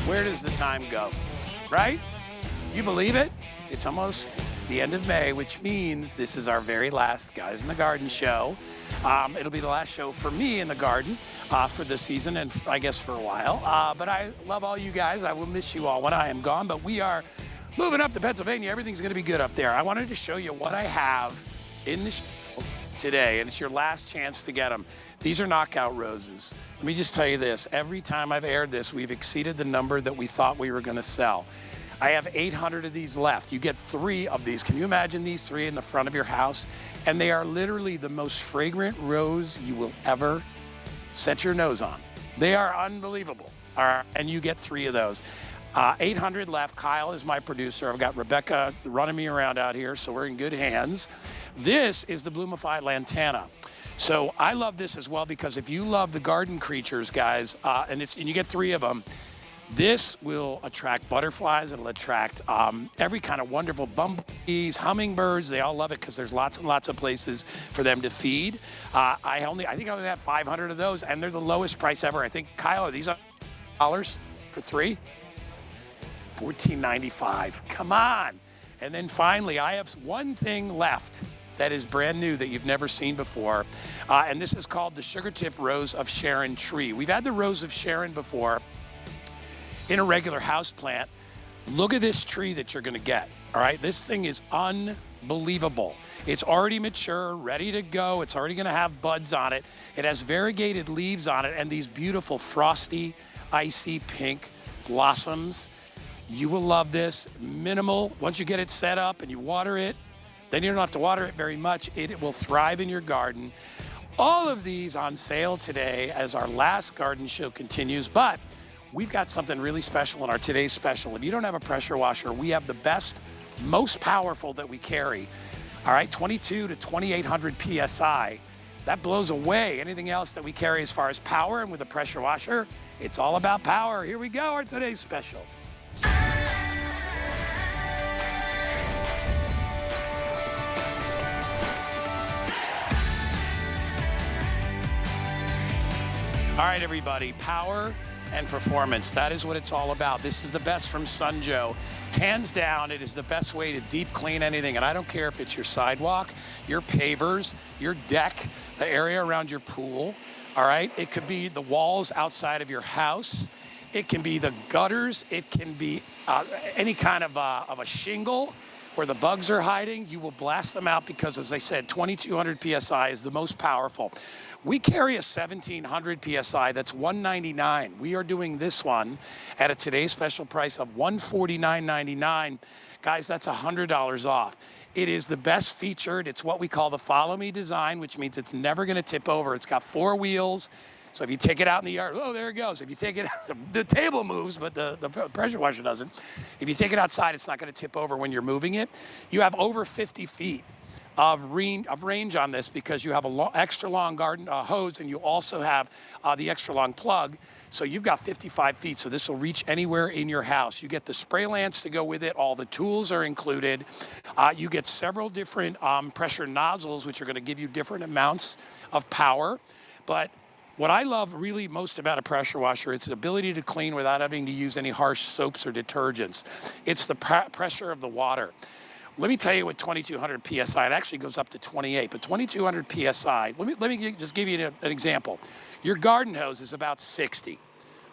where does the time go, right? You believe it? It's almost the end of May, which means this is our very last Guys in the Garden show. It'll be the last show for me in the garden for the season and I guess for a while. But I love all you guys. I will miss you all when I am gone, but we are moving up to Pennsylvania. Everything's gonna be good up there. I wanted to show you what I have in the show today, and it's your last chance to get them. These are knockout roses. Let me just tell you this, every time I've aired this, we've exceeded the number that we thought we were gonna sell. I have 800 of these left. You get 3 of these. Can you imagine these 3 in the front of your house? And they are literally the most fragrant rose you will ever set your nose on. They are unbelievable. And you get 3 of those. 800 left. Kyle is my producer. I've got Rebecca running me around out here, so we're in good hands. This is the Bloomify Lantana. So I love this as well because if you love the garden creatures, guys, and you get 3 of them, this will attract butterflies. It'll attract every kind of wonderful bumblebees, hummingbirds. They all love it because there's lots and lots of places for them to feed. I think I only have 500 of those, and they're the lowest price ever. I think, Kyle, are these $1 for 3? $14.95. Come on. And then finally, I have one thing left that is brand new that you've never seen before. And this is called the Sugar Tip Rose of Sharon tree. We've had the Rose of Sharon before in a regular house plant. Look at this tree that you're gonna get, all right? This thing is unbelievable. It's already mature, ready to go. It's already gonna have buds on it. It has variegated leaves on it and these beautiful frosty, icy pink blossoms. You will love this. Minimal, once you get it set up and you water it, then you don't have to water it very much. It will thrive in your garden. All of these on sale today as our last garden show continues, but we've got something really special in our today's special. If you don't have a pressure washer, we have the best, most powerful that we carry. All right, 22 to 2800 PSI. That blows away anything else that we carry as far as power, and with a pressure washer, it's all about power. Here we go, our today's special. All right, everybody, power and performance. That is what it's all about. This is the best from Sunjoe. Hands down, it is the best way to deep clean anything. And I don't care if it's your sidewalk, your pavers, your deck, the area around your pool, all right? It could be the walls outside of your house. It can be the gutters. It can be any kind of a shingle where the bugs are hiding. You will blast them out because, as I said, 2200 PSI is the most powerful. We carry a 1700 PSI that's $199. We are doing this one at a today's special price of $149.99. Guys, that's $100 off. It is the best featured. It's what we call the follow me design, which means it's never gonna tip over. It's got 4 wheels. So if you take it out in the yard, oh, there it goes. If you take it out, the table moves, but the pressure washer doesn't. If you take it outside, it's not gonna tip over when you're moving it. You have over 50 feet of range on this because you have a extra long garden hose, and you also have the extra long plug. So you've got 55 feet, so this will reach anywhere in your house. You get the spray lance to go with it. All the tools are included. You get several different pressure nozzles, which are gonna give you different amounts of power. But what I love really most about a pressure washer, it's the ability to clean without having to use any harsh soaps or detergents. It's the pressure of the water. Let me tell you what 2200 PSI, it actually goes up to 28, but 2200 PSI, let me just give you an example. Your garden hose is about 60,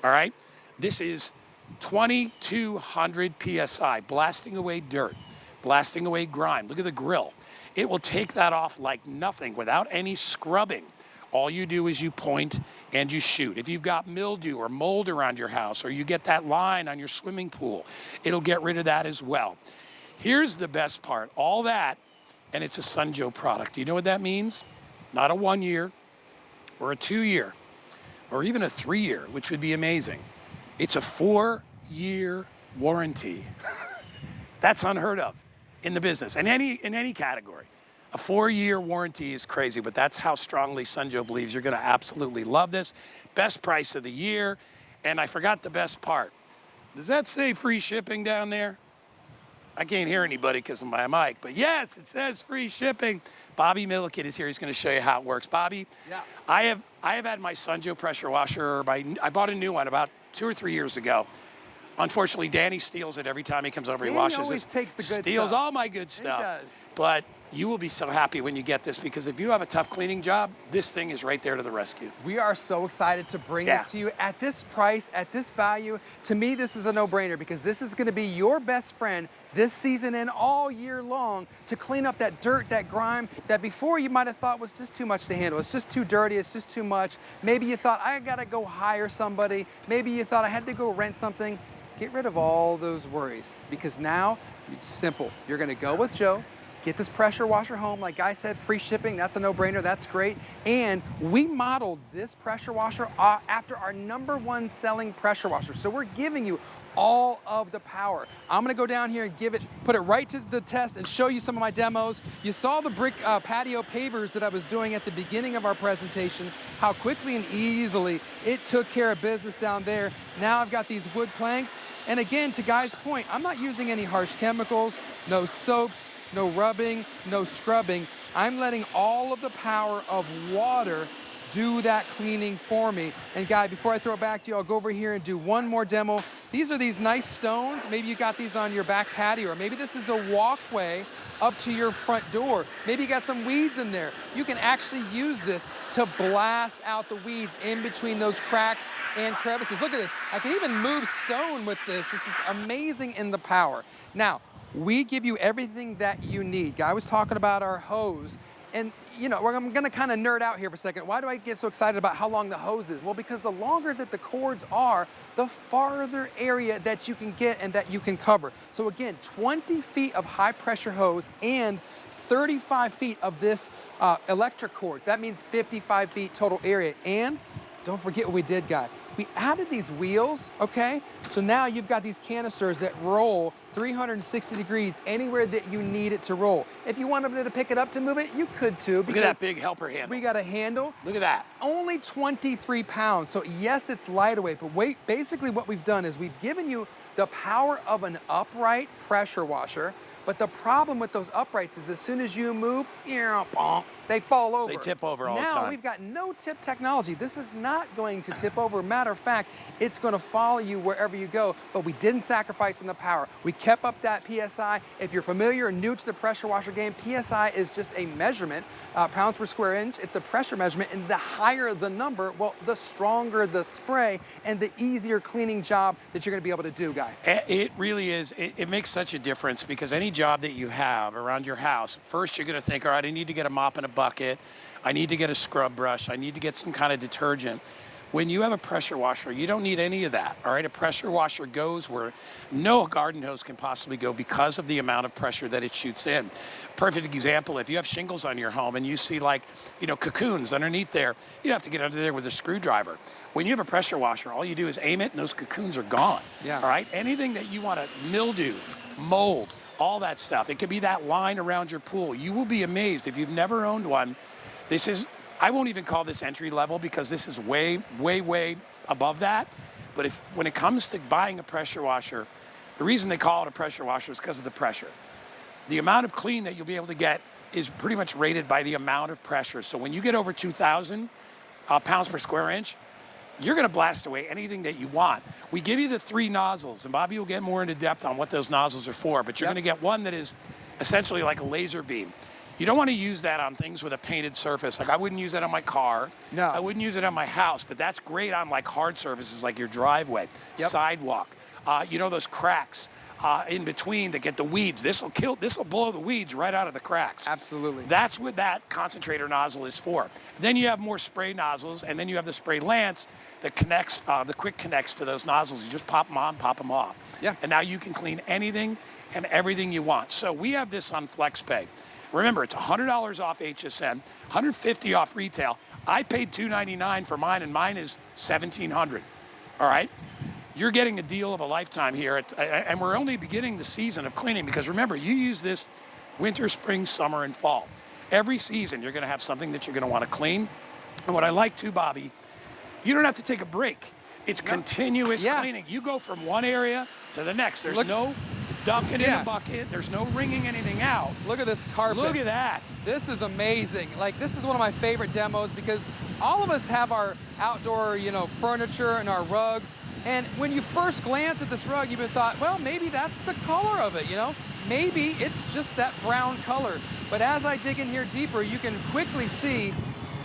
all right? This is 2200 PSI, blasting away dirt, blasting away grime. Look at the grill. It will take that off like nothing without any scrubbing. All you do is you point and you shoot. If you've got mildew or mold around your house, or you get that line on your swimming pool, it'll get rid of that as well. Here's the best part, all that, and it's a Sunjoe product. Do you know what that means? Not a 1 year or a 2 year or even a 3 year, which would be amazing. It's a 4-year warranty. That's unheard of in the business, in any category. A 4-year warranty is crazy, but that's how strongly Sunjoe believes. You're gonna absolutely love this. Best price of the year, and I forgot the best part. Does that say free shipping down there? I can't hear anybody because of my mic, but yes, it says free shipping. Bobby Milliken is here. He's going to show you how it works. Bobby, yeah. I have had my Sunjoe pressure washer. I bought a new one about 2 or 3 years ago. Unfortunately, Danny steals it every time he comes over. Danny he washes always it. takes the good steals stuff. all my good stuff. He does. But you will be so happy when you get this, because if you have a tough cleaning job, this thing is right there to the rescue. We are so excited to bring this to you at this price, at this value. To me, this is a no-brainer, because this is going to be your best friend this season and all year long to clean up that dirt, that grime that before you might have thought was just too much to handle. It's just too dirty, it's just too much. Maybe you thought, I gotta go hire somebody. Maybe you thought I had to go rent something. Get rid of all those worries, because now it's simple. You're gonna go with Joe, get this pressure washer home. Like Guy said, free shipping, that's a no-brainer, that's great. And we modeled this pressure washer after our #1 selling pressure washer. So we're giving you all of the power. I'm gonna go down here and put it right to the test and show you some of my demos. You saw the brick patio pavers that I was doing at the beginning of our presentation, how quickly and easily it took care of business down there. Now I've got these wood planks. And again, to Guy's point, I'm not using any harsh chemicals, no soaps, no rubbing, no scrubbing. I'm letting all of the power of water do that cleaning for me. And Guy, before I throw it back to you, I'll go over here and do one more demo. These are these nice stones. Maybe you got these on your back patio, or maybe this is a walkway up to your front door. Maybe you got some weeds in there. You can actually use this to blast out the weeds in between those cracks and crevices. Look at this. I can even move stone with this. This is amazing in the power. Now, we give you everything that you need. Guy was talking about our hose. And you know, I'm gonna kind of nerd out here for a second. Why do I get so excited about how long the hose is? Well, because the longer that the cords are, the farther area that you can get and that you can cover. So again, 20 feet of high pressure hose and 35 feet of this electric cord. That means 55 feet total area. And don't forget what we did, Guy. We added these wheels, okay? So now you've got these canisters that roll 360 degrees anywhere that you need it to roll. If you wanted to pick it up to move it, you could too. Look at that big helper handle. We got a handle. Look at that. Only 23 pounds. So yes, it's lighter weight, but basically what we've done is we've given you the power of an upright pressure washer. But the problem with those uprights is as soon as you move, they fall over. They tip over all the time. Now we've got no tip technology. This is not going to tip over. Matter of fact, it's going to follow you wherever you go, but we didn't sacrifice in the power. We kept up that PSI. If you're familiar or new to the pressure washer game, PSI is just a measurement, pounds per square inch. It's a pressure measurement, and the higher the number, well, the stronger the spray and the easier cleaning job that you're going to be able to do, Guy. It really is. It makes such a difference, because any job that you have around your house, first you're going to think, all right, I need to get a mop and a bucket. I need to get a scrub brush. I need to get some kind of detergent. When you have a pressure washer, you don't need any of that, all right? A pressure washer goes where no garden hose can possibly go because of the amount of pressure that it shoots in. Perfect example, if you have shingles on your home and you see cocoons underneath there, you have to get under there with a screwdriver. When you have a pressure washer, all you do is aim it and those cocoons are gone, all right? Anything that you want to mildew, mold, all that stuff. It could be that line around your pool. You will be amazed if you've never owned one. This is, I won't even call this entry level, because this is way, way, way above that. But when it comes to buying a pressure washer, the reason they call it a pressure washer is because of the pressure. The amount of clean that you'll be able to get is pretty much rated by the amount of pressure. So when you get over 2,000 pounds per square inch, you're going to blast away anything that you want. We give you the 3 nozzles, and Bobby will get more into depth on what those nozzles are for, but you're going to get one that is essentially like a laser beam. You don't want to use that on things with a painted surface. Like I wouldn't use that on my car. No. I wouldn't use it on my house, but that's great on like hard surfaces like your driveway, sidewalk, those cracks in between that get the weeds. This will blow the weeds right out of the cracks. Absolutely. That's what that concentrator nozzle is for. Then you have more spray nozzles, and then you have the spray lance that connects, the quick connects to those nozzles. You just pop them on, pop them off. Yeah. And now you can clean anything and everything you want. So we have this on FlexPay. Remember, it's $100 off HSN, $150 off retail. I paid $299 for mine, and mine is $1,700. All right? You're getting a deal of a lifetime here, and we're only beginning the season of cleaning, because remember, you use this winter, spring, summer, and fall. Every season, you're going to have something that you're going to want to clean. And what I like too, Bobby, you don't have to take a break. It's continuous cleaning. You go from one area to the next. There's no dumping in a bucket. There's no wringing anything out. Look at this carpet. Look at that. This is amazing. Like, this is one of my favorite demos, because all of us have our outdoor, furniture and our rugs. And when you first glance at this rug, you would have thought, well, maybe that's the color of it, you know? Maybe it's just that brown color. But as I dig in here deeper, you can quickly see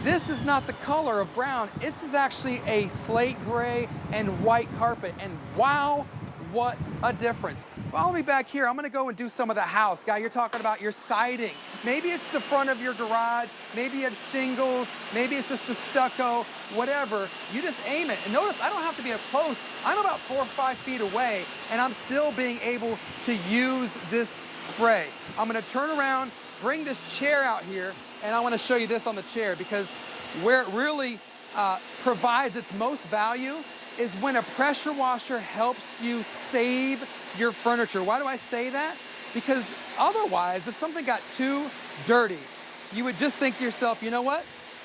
this is not the color of brown. This is actually a slate gray and white carpet. And wow, what a difference. Follow me back here. I'm gonna go and do some of the house. Guy, you're talking about your siding. Maybe it's the front of your garage. Maybe it's shingles. Maybe it's just the stucco, whatever. You just aim it. And notice, I don't have to be up close. I'm about 4 or 5 feet away, and I'm still being able to use this spray. I'm gonna turn around, bring this chair out here, and I wanna show you this on the chair, because where it really provides its most value is when a pressure washer helps you save your furniture. Why do I say that? Because otherwise, if something got too dirty, you would just think to yourself, you know what?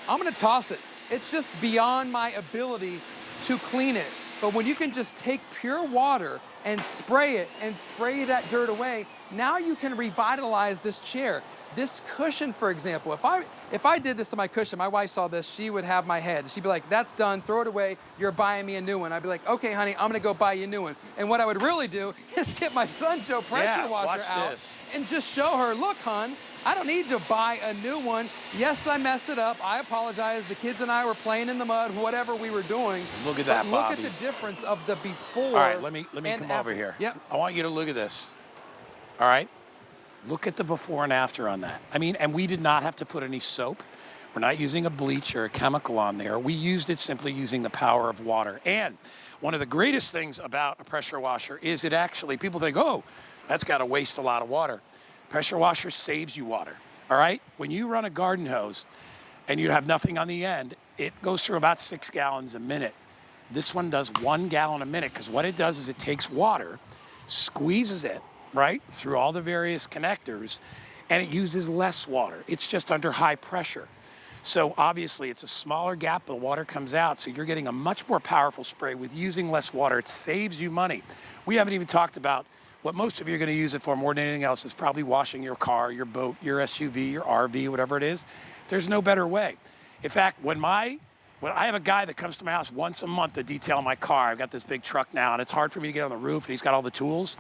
I'm gonna toss it. It's just beyond my ability to clean it. But when you can just take pure water and spray it and spray that dirt away, now you can revitalize this chair. This cushion, for example, if I did this to my cushion, my wife saw this, she would have my head. She'd be like, that's done, throw it away, you're buying me a new one. I'd be like, okay, honey, I'm gonna go buy you a new one. And what I would really do is get my Sun-Joe pressure washer out and just show her, look, hon, I don't need to buy a new one. Yes, I messed it up. I apologize. The kids and I were playing in the mud, whatever we were doing. Look at that, Bobby. Look at the difference of the before. All right, let me come over here. Yep. I want you to look at this. All right? Look at the before and after on that. I mean, and we did not have to put any soap. We're not using a bleach or a chemical on there. We used it simply using the power of water. And one of the greatest things about a pressure washer is it actually, people think, oh, that's got to waste a lot of water. Pressure washer saves you water, all right? When you run a garden hose and you have nothing on the end, it goes through about 6 gallons a minute. This one does 1 gallon a minute, because what it does is it takes water, squeezes it, right, through all the various connectors, and it uses less water. It's just under high pressure. So obviously it's a smaller gap, the water comes out, so you're getting a much more powerful spray with using less water. It saves you money. We haven't even talked about what most of you are gonna use it for more than anything else is probably washing your car, your boat, your SUV, your RV, whatever it is. There's no better way. In fact, when I have a guy that comes to my house once a month to detail my car, I've got this big truck now, and it's hard for me to get on the roof, and he's got all the tools.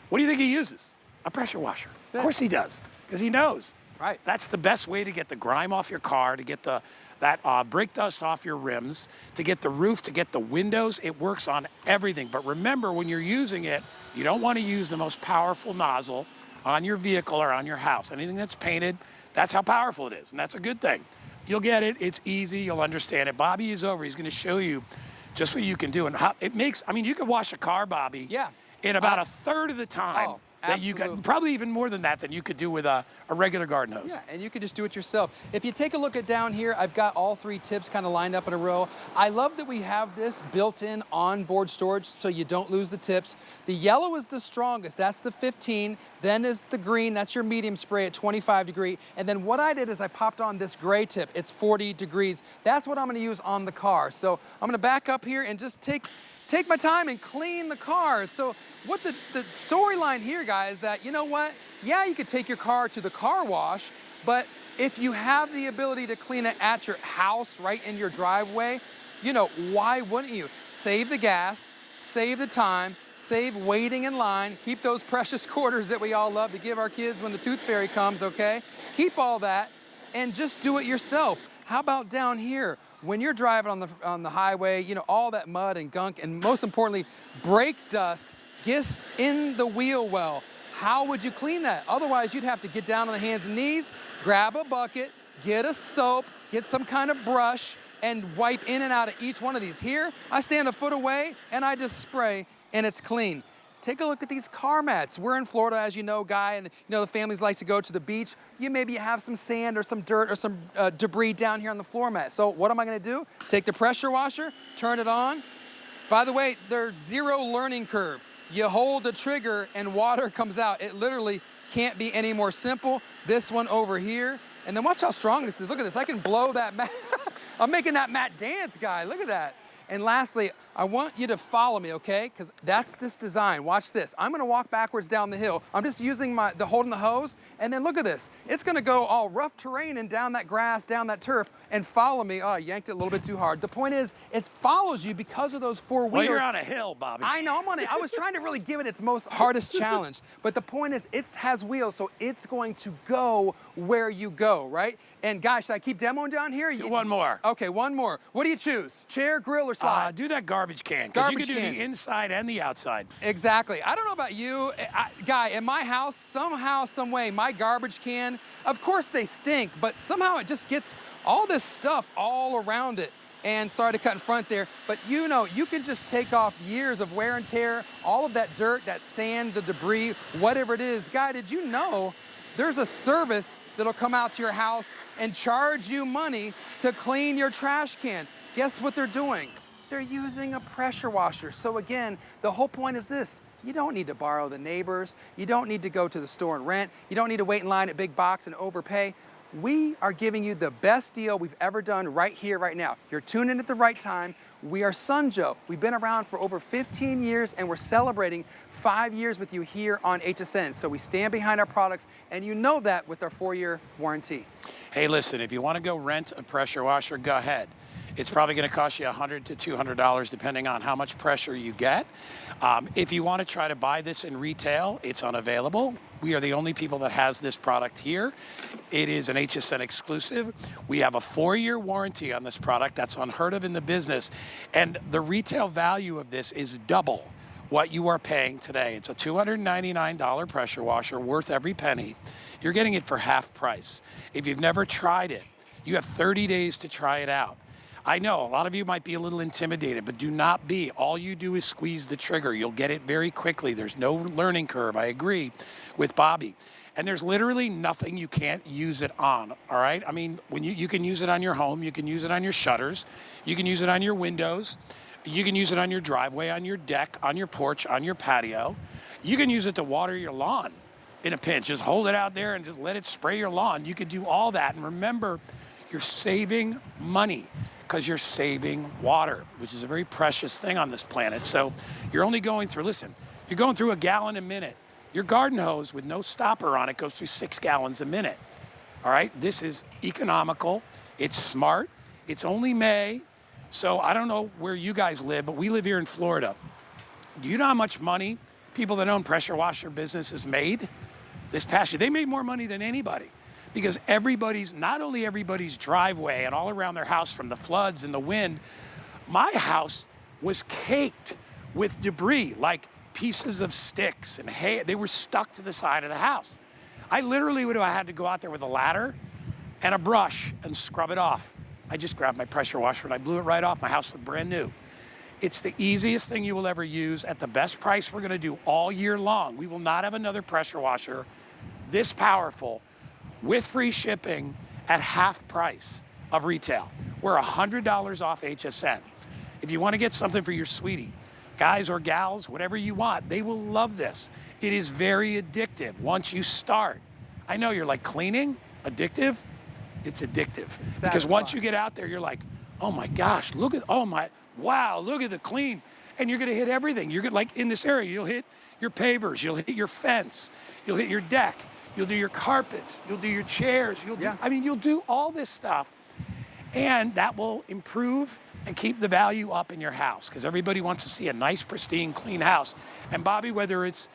What do you think he uses? A pressure washer. Of course he does, because he knows. Right. That's the best way to get the grime off your car, to get that brake dust off your rims, to get the roof, to get the windows. It works on everything. But remember, when you're using it, you don't want to use the most powerful nozzle on your vehicle or on your house. Anything that's painted, that's how powerful it is, and that's a good thing. You'll get it. It's easy. You'll understand it. Bobby is over. He's going to show you just what you can do and how it makes. I mean, you could wash a car, Bobby. Yeah. In about a third of the time that you absolutely. could, probably even more than that, than you could do with a regular garden hose. Yeah, and you can just do it yourself. If you take a look at down here, I've got all 3 tips kind of lined up in a row. I love that we have this built-in onboard storage so you don't lose the tips. The yellow is the strongest, that's the 15. Then is the green, that's your medium spray at 25 degree. And then what I did is I popped on this gray tip, it's 40 degrees. That's what I'm gonna use on the car. So I'm gonna back up here and just take my time and clean the car. So what the storyline here, guys, is that, you know what? Yeah, you could take your car to the car wash, but if you have the ability to clean it at your house, right in your driveway, you know, why wouldn't you? Save the gas, save the time, save waiting in line, keep those precious quarters that we all love to give our kids when the tooth fairy comes, okay? Keep all that and just do it yourself. How about down here? When you're driving on the highway, you know, all that mud and gunk, and most importantly, brake dust gets in the wheel well. How would you clean that? Otherwise, you'd have to get down on the hands and knees, grab a bucket, get a soap, get some kind of brush, and wipe in and out of each one of these. Here, I stand a foot away, and I just spray, and it's clean. Take a look at these car mats. We're in Florida, as you know, Guy, and you know the families like to go to the beach. You maybe have some sand or some dirt or some debris down here on the floor mat. So what am I gonna do? Take the pressure washer, turn it on. By the way, there's 0 learning curve. You hold the trigger and water comes out. It literally can't be any more simple. This one over here. And then watch how strong this is. Look at this, I can blow that mat. I'm making that mat dance, Guy, look at that. And lastly, I want you to follow me, okay? Because that's this design. Watch this. I'm gonna walk backwards down the hill. I'm just using holding the hose, and then look at this. It's gonna go all rough terrain and down that grass, down that turf, and follow me. Oh, I yanked it a little bit too hard. The point is, it follows you because of those four wheels. Well, you're on a hill, Bobby. I know, I'm on it. I was trying to really give it its most hardest challenge. But the point is, it has wheels, so it's going to go where you go, right? And guys, should I keep demoing down here? Do one more. Okay, one more. What do you choose? Chair, grill, or slide? Do that garbage can, because you can do can. the inside and the outside. Exactly. I don't know about you, Guy, in my house, somehow, some way, my garbage can, of course they stink, but somehow it just gets all this stuff all around it. And sorry to cut in front there, but you know, you can just take off years of wear and tear, all of that dirt, that sand, the debris, whatever it is. Guy, did you know there's a service that'll come out to your house and charge you money to clean your trash can? Guess what they're doing? They're using a pressure washer. So again, the whole point is this. You don't need to borrow the neighbors. You don't need to go to the store and rent. You don't need to wait in line at big box and overpay. We are giving you the best deal we've ever done right here, right now. You're tuned in at the right time. We are Sunjoe. We've been around for over 15 years and we're celebrating 5 years with you here on HSN. So we stand behind our products, and you know that with our 4-year warranty. Hey, listen, if you want to go rent a pressure washer, go ahead. It's probably going to cost you $100 to $200 depending on how much pressure you get. If you want to try to buy this in retail, it's unavailable. We are the only people that has this product here. It is an HSN exclusive. We have a 4-year warranty on this product. That's unheard of in the business. And the retail value of this is double what you are paying today. It's a $299 pressure washer worth every penny. You're getting it for half price. If you've never tried it, you have 30 days to try it out. I know a lot of you might be a little intimidated, but do not be. All you do is squeeze the trigger. You'll get it very quickly. There's no learning curve. I agree with Bobby. And there's literally nothing you can't use it on, all right? I mean, when you can use it on your home, you can use it on your shutters, you can use it on your windows, you can use it on your driveway, on your deck, on your porch, on your patio. You can use it to water your lawn in a pinch. Just hold it out there and just let it spray your lawn. You could do all that. And remember, you're saving money, because you're saving water, which is a very precious thing on this planet. So you're only going through, listen, you're going through a gallon a minute. Your garden hose with no stopper on it goes through 6 gallons a minute. All right, this is economical, it's smart, it's only May. So I don't know where you guys live, but we live here in Florida. Do you know how much money people that own pressure washer businesses made this past year? They made more money than anybody. Because not only everybody's driveway and all around their house from the floods and the wind, my house was caked with debris, like pieces of sticks and hay. They were stuck to the side of the house. I literally would have had to go out there with a ladder and a brush and scrub it off. I just grabbed my pressure washer and I blew it right off. My house looked brand new. It's the easiest thing you will ever use at the best price we're gonna do all year long. We will not have another pressure washer this powerful with free shipping at half price of retail. We're $100 off HSN. If you want to get something for your sweetie, guys or gals, whatever you want, they will love this. It is very addictive once you start. I know you're like, cleaning, addictive? It's addictive. It's because once you get out there, you're like, oh my gosh, wow, look at the clean. And you're gonna hit everything. You're gonna, like in this area, you'll hit your pavers, you'll hit your fence, you'll hit your deck, you'll do your carpets, you'll do your chairs, you'll do all this stuff, and that will improve and keep the value up in your house, because everybody wants to see a nice, pristine, clean house. And Bobby, whether it's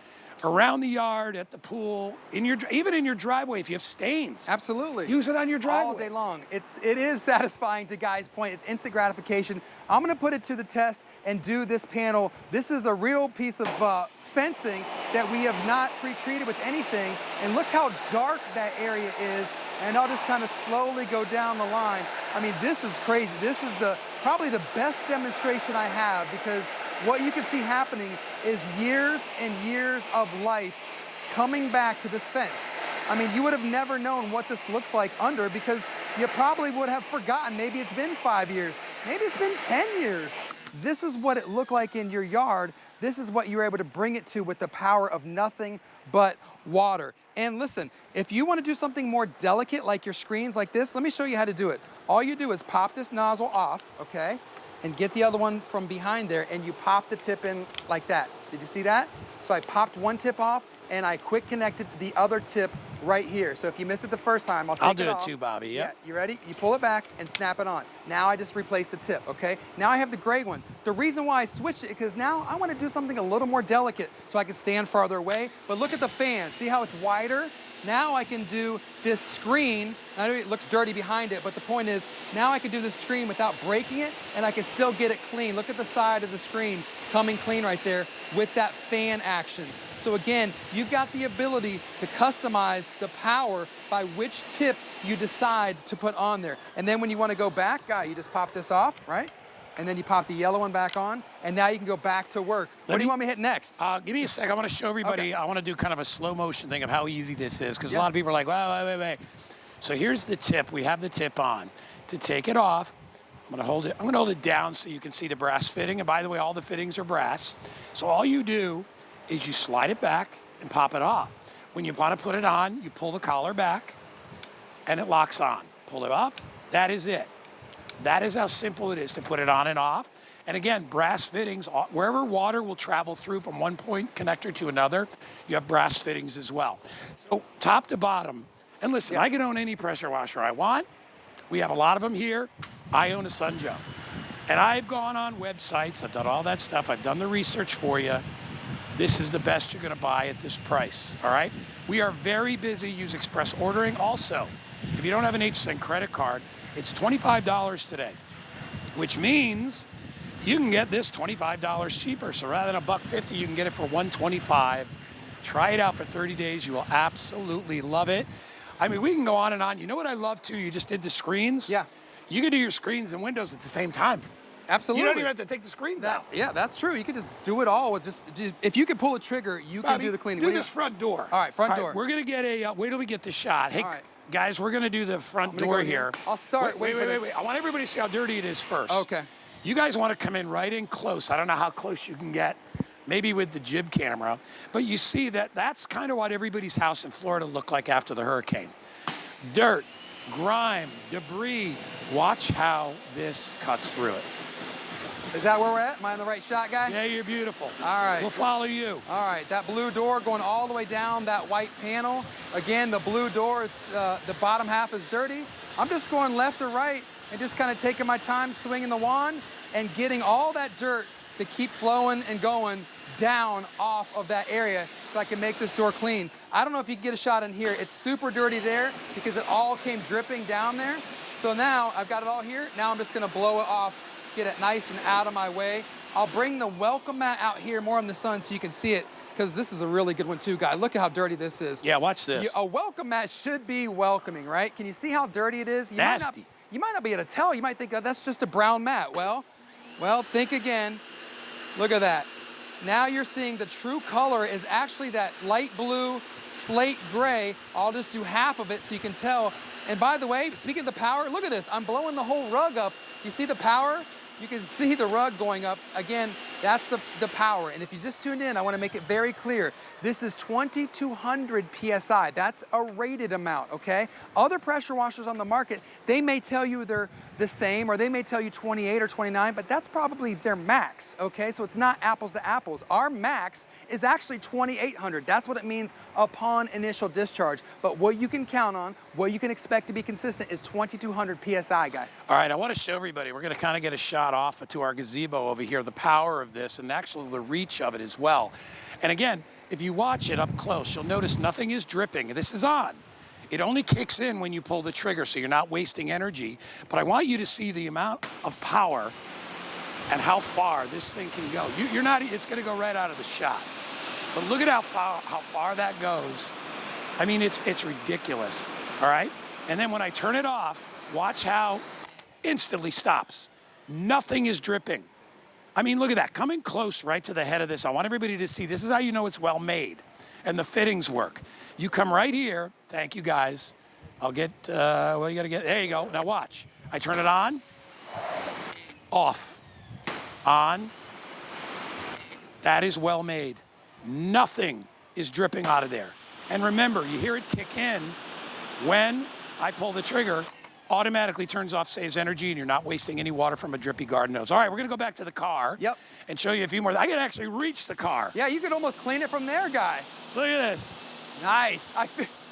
around the yard, at the pool, even in your driveway, if you have stains. Absolutely. Use it on your driveway. All day long. It is satisfying, to Guy's point. It's instant gratification. I'm gonna put it to the test and do this panel. This is a real piece of fencing that we have not pre-treated with anything. And look how dark that area is. And I'll just kind of slowly go down the line. I mean, this is crazy. This is probably the best demonstration I have, because what you can see happening is years and years of life coming back to this fence. I mean, you would have never known what this looks like under, because you probably would have forgotten. Maybe it's been 5 years. Maybe it's been 10 years. This is what it looked like in your yard. This is what you're able to bring it to with the power of nothing but water. And listen, if you want to do something more delicate, like your screens like this, let me show you how to do it. All you do is pop this nozzle off, okay? and get the other one from behind there, and you pop the tip in like that. Did you see that? So I popped one tip off, and I quick connected the other tip right here. So if you missed it the first time, I'll do it it off. too, Bobby. Yep. Yeah, you ready? You pull it back and snap it on. Now I just replaced the tip, okay? Now I have the gray one. The reason why I switched it is because now I want to do something a little more delicate so I can stand farther away. But look at the fan. See how it's wider? Now I can do this screen. I know it looks dirty behind it, but the point is, now I can do this screen without breaking it, and I can still get it clean. Look at the side of the screen coming clean right there with that fan action. So again, you've got the ability to customize the power by which tip you decide to put on there. And then when you want to go back, you just pop this off, right? And then you pop the yellow one back on, and now you can go back to work. What do you want me to hit next? Give me a sec. I want to show everybody. Okay. I want to do kind of a slow motion thing of how easy this is, because a lot of people are like, wait. So here's the tip. We have the tip on. To take it off, I'm going to hold it down so you can see the brass fitting. And by the way, all the fittings are brass. So all you do is you slide it back and pop it off. When you want to put it on, you pull the collar back, and it locks on. Pull it up. That is it. That is how simple it is to put it on and off. And again, brass fittings, wherever water will travel through from one point connector to another, you have brass fittings as well. So top to bottom, and listen, I can own any pressure washer I want. We have a lot of them here. I own a Sunjoe. And I've gone on websites, I've done all that stuff, I've done the research for you. This is the best you're gonna buy at this price, all right? We are very busy, use express ordering. Also, if you don't have an HSN credit card, it's $25 today, which means you can get this $25 cheaper. So rather than $1.50, you can get it for $125. Try it out for 30 days. You will absolutely love it. I mean, we can go on and on. You know what I love too? You just did the screens. Yeah. You can do your screens and windows at the same time. Absolutely. You don't even have to take the screens out. Yeah, that's true. You can just do it all with if you can pull a trigger, you can do the cleaning. Do this front door. All right, front door. We're gonna get a, wait till we get the shot. Hey, guys, we're gonna do the front door here. I'll start. Wait. I want everybody to see how dirty it is first. Okay. You guys want to come in right in close. I don't know how close you can get, maybe with the jib camera, but you see that that's kind of what everybody's house in Florida looked like after the hurricane. Dirt, grime, debris. Watch how this cuts through it. Is that where we're at? Am I in the right shot, guy? Yeah, you're beautiful. All right. We'll follow you. All right, that blue door going all the way down that white panel. Again, the blue door is, the bottom half is dirty. I'm just going left or right and just kind of taking my time swinging the wand and getting all that dirt to keep flowing and going down off of that area so I can make this door clean. I don't know if you can get a shot in here. It's super dirty there because it all came dripping down there. So now I've got it all here. Now I'm just gonna blow it off, get it nice and out of my way. I'll bring the welcome mat out here more in the sun so you can see it, because this is a really good one too, guy. Look at how dirty this is. Yeah, watch this. A welcome mat should be welcoming, right? Can you see how dirty it is? Nasty. You might not be able to tell. You might think, oh, that's just a brown mat. Well, think again. Look at that. Now you're seeing the true color is actually that light blue, slate gray. I'll just do half of it so you can tell. And by the way, speaking of the power, look at this. I'm blowing the whole rug up. You see the power? You can see the rug going up. Again, that's the power. And if you just tuned in, I want to make it very clear. This is 2,200 PSI. That's a rated amount, okay? Other pressure washers on the market, they may tell you they're the same, or they may tell you 28 or 29, but that's probably their max, okay? So it's not apples to apples. Our max is actually 2,800. That's what it means upon initial discharge. But what you can count on, what you can expect to be consistent is 2,200 PSI, guy. All right, I want to show everybody. We're going to kind of get a shot off to our gazebo over here, the power of this and actually the reach of it as well. And again, if you watch it up close, you'll notice nothing is dripping. This is on. It only kicks in when you pull the trigger, so you're not wasting energy. But I want you to see the amount of power and how far this thing can go. You're not, it's gonna go right out of the shot. But look at how far that goes. I mean, it's ridiculous, all right? And then when I turn it off, watch how instantly stops. Nothing is dripping. I mean, look at that, coming close right to the head of this. I want everybody to see, this is how you know it's well made and the fittings work. You come right here, thank you guys. I'll get, well, you gotta get, there you go. Now watch, I turn it on, off, on. That is well made. Nothing is dripping out of there. And remember, you hear it kick in when I pull the trigger, automatically turns off, saves energy, and you're not wasting any water from a drippy garden hose. All right, we're gonna go back to the car. Yep. And show you a few more. I can actually reach the car. Yeah, you could almost clean it from there, guy. Look at this. Nice.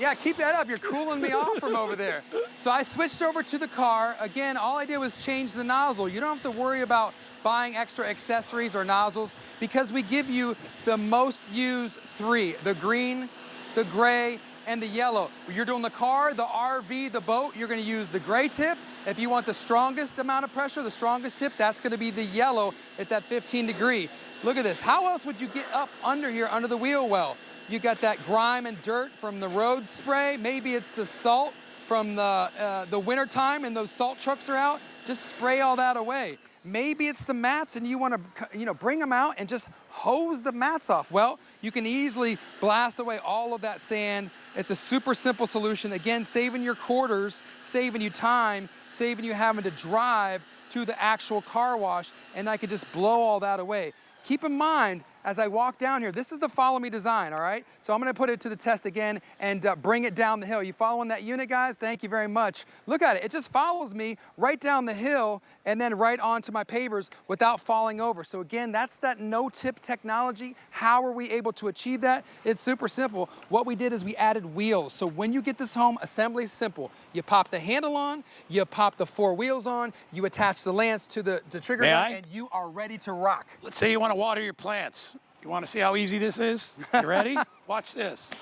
Yeah, keep that up. You're cooling me off from over there. So I switched over to the car. Again, all I did was change the nozzle. You don't have to worry about buying extra accessories or nozzles because we give you the most used 3, the green, the gray, and the yellow. You're doing the car, the RV, the boat, you're gonna use the gray tip. If you want the strongest amount of pressure, the strongest tip, that's gonna be the yellow at that 15 degree. Look at this. How else would you get up under here, under the wheel well? You got that grime and dirt from the road spray. Maybe it's the salt from the winter time and those salt trucks are out. Just spray all that away. Maybe it's the mats and you want to bring them out and just hose the mats off. Well, you can easily blast away all of that sand. It's a super simple solution. Again, saving your quarters, saving you time, saving you having to drive to the actual car wash, and I could just blow all that away. Keep in mind, as I walk down here, this is the follow me design, all right? So I'm gonna put it to the test again and bring it down the hill. You following that unit, guys? Thank you very much. Look at it, it just follows me right down the hill and then right onto my pavers without falling over. So again, that's that no-tip technology. How are we able to achieve that? It's super simple. What we did is we added wheels. So when you get this home, assembly is simple. You pop the handle on, you pop the 4 wheels on, you attach the lance to the trigger gun, and you are ready to rock. Let's say you want to water your plants. You want to see how easy this is? You ready? Watch this.